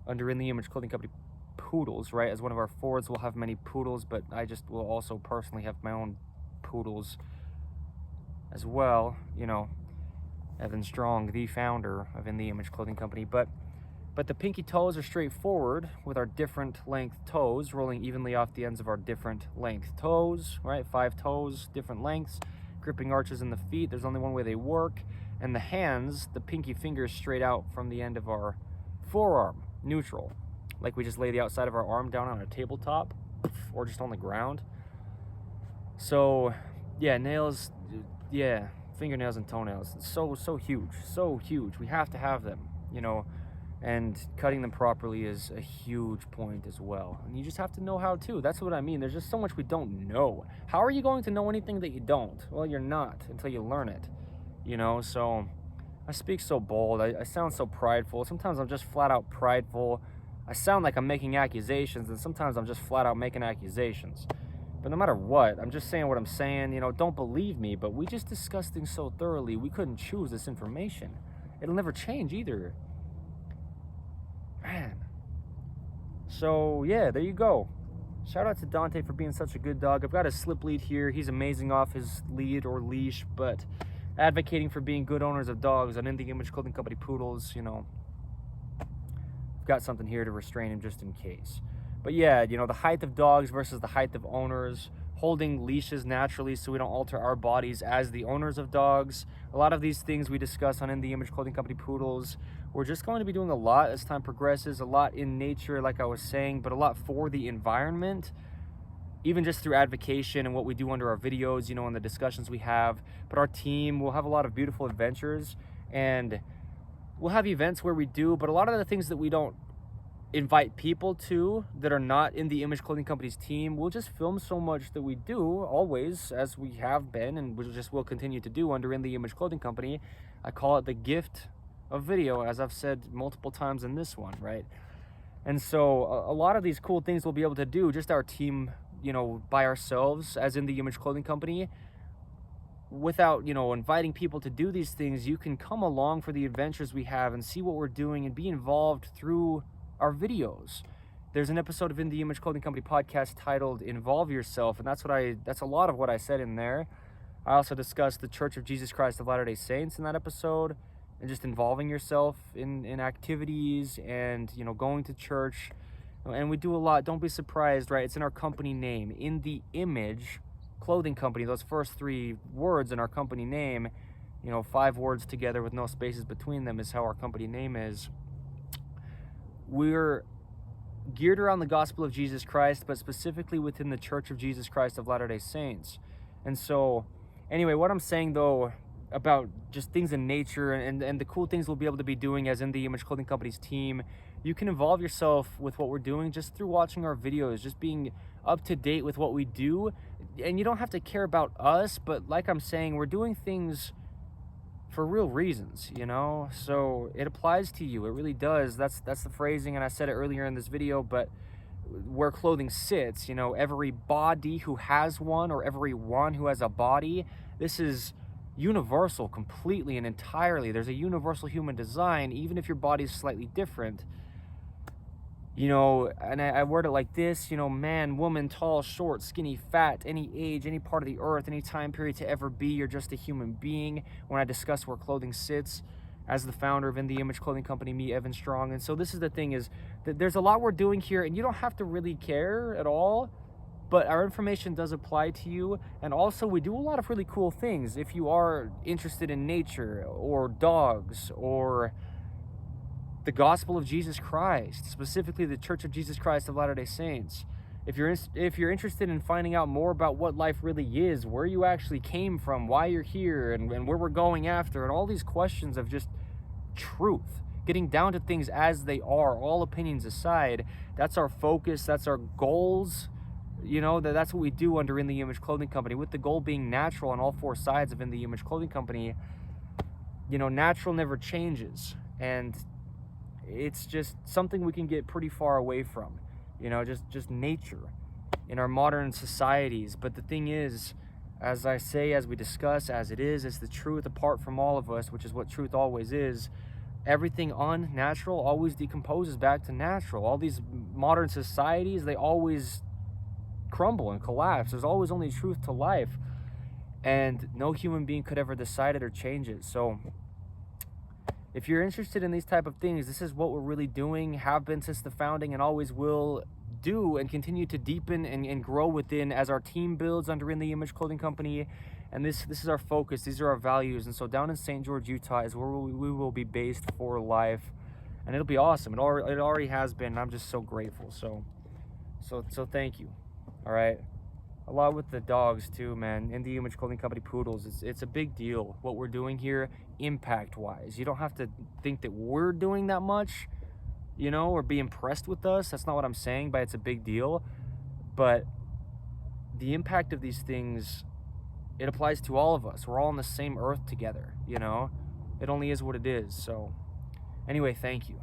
under In the Image Clothing Company poodles, right? As one of our forwards, we'll have many poodles, but I just will also personally have my own poodles as well. You know, Evan Strong, the founder of In the Image Clothing Company. But the pinky toes are straightforward with our different length toes rolling evenly off the ends of our different length toes, right? 5 toes, different lengths, gripping arches in the feet. There's only one way they work. And the hands, the pinky fingers straight out from the end of our forearm, neutral. Like we just lay the outside of our arm down on a tabletop or just on the ground. So yeah, nails, yeah, fingernails and toenails. It's so huge. We have to have them, you know, and cutting them properly is a huge point as well. And you just have to know how to. That's what I mean. There's just so much we don't know. How are you going to know anything that you don't? Well, you're not until you learn it, you know. So I speak so bold. I sound so prideful. Sometimes I'm just flat out prideful. I sound like I'm making accusations, and sometimes I'm just flat out making accusations. But no matter what, I'm just saying what I'm saying. You know, don't believe me, but we just discussed things so thoroughly, we couldn't choose this information. It'll never change either. Man. So, yeah, there you go. Shout out to Dante for being such a good dog. I've got a slip lead here. He's amazing off his lead or leash, but advocating for being good owners of dogs on In the Image Clothing Company poodles, you know, got something here to restrain him just in case. But yeah, you know, the height of dogs versus the height of owners, holding leashes naturally so we don't alter our bodies as the owners of dogs. A lot of these things we discuss on In the Image Clothing Company poodles. We're just going to be doing a lot as time progresses, a lot in nature, like I was saying, but a lot for the environment, even just through advocation and what we do under our videos, you know, and the discussions we have. But our team will have a lot of beautiful adventures, and we'll have events where we do, but a lot of the things that we don't invite people to that are not in the Image Clothing Company's team, we'll just film so much that we do always, as we have been, and we just will continue to do under In the Image Clothing Company. I call it the gift of video, as I've said multiple times in this one, right? And so a lot of these cool things we'll be able to do, just our team, you know, by ourselves as In the Image Clothing Company, without, you know, inviting people to do these things. You can come along for the adventures we have and see what we're doing and be involved through our videos. There's an episode of In the Image Clothing Company podcast titled Involve Yourself, and that's a lot of what I said in there. I also discussed the Church of Jesus Christ of Latter-day Saints in that episode, and just involving yourself in activities and, you know, going to church. And we do a lot. Don't be surprised, right? It's in our company name, In the Image Clothing Company. Those first 3 words in our company name, you know, 5 words together with no spaces between them, is how our company name is. We're geared around the gospel of Jesus Christ, but specifically within the Church of Jesus Christ of Latter-day Saints. And so, anyway, what I'm saying though about just things in nature and the cool things we'll be able to be doing as In the Image Clothing Company's team, you can involve yourself with what we're doing just through watching our videos, just being up to date with what we do. And you don't have to care about us, but like I'm saying, we're doing things for real reasons, you know? So it applies to you. It really does. That's the phrasing, and I said it earlier in this video, but where clothing sits, you know, every body who has one, or everyone who has a body, this is universal completely and entirely. There's a universal human design, even if your body is slightly different. you know, and I word it like this, you know, man, woman, tall, short, skinny, fat, any age, any part of the earth, any time period to ever be, you're just a human being. When I discuss where clothing sits, as the founder of In The Image Clothing Company, me, Evan Strong. And so this is the thing, is that there's a lot we're doing here, and you don't have to really care at all, but our information does apply to you. And also, we do a lot of really cool things. If you are interested in nature or dogs or the gospel of Jesus Christ, specifically the Church of Jesus Christ of Latter-day Saints, if you're interested in finding out more about what life really is, where you actually came from, why you're here, and where we're going after, and all these questions of just truth, getting down to things as they are, all opinions aside, that's our focus, that's our goals. You know, that's what we do under In The Image Clothing Company, with the goal being natural on all four sides of In The Image Clothing Company. You know, natural never changes, and it's just something we can get pretty far away from, you know, just nature in our modern societies. But the thing is, as I say, as we discuss, as it is, it's the truth apart from all of us, which is what truth always is. Everything unnatural always decomposes back to natural. All these modern societies, they always crumble and collapse. There's always only truth to life, and no human being could ever decide it or change it. So if you're interested in these type of things, this is what we're really doing, have been since the founding, and always will do and continue to deepen and grow within as our team builds under In The Image Clothing Company. And this is our focus, these are our values. And so down in St. George, Utah is where we will be based for life, and it'll be awesome. It already has been, and I'm just so grateful. So thank you. All right, a lot with the dogs too, man. In The Image Clothing Company poodles, it's a big deal what we're doing here, impact wise. You don't have to think that we're doing that much, you know, or be impressed with us. That's not what I'm saying, but it's a big deal. But the impact of these things, it applies to all of us. We're all on the same earth together, you know. It only is what it is. So anyway, thank you.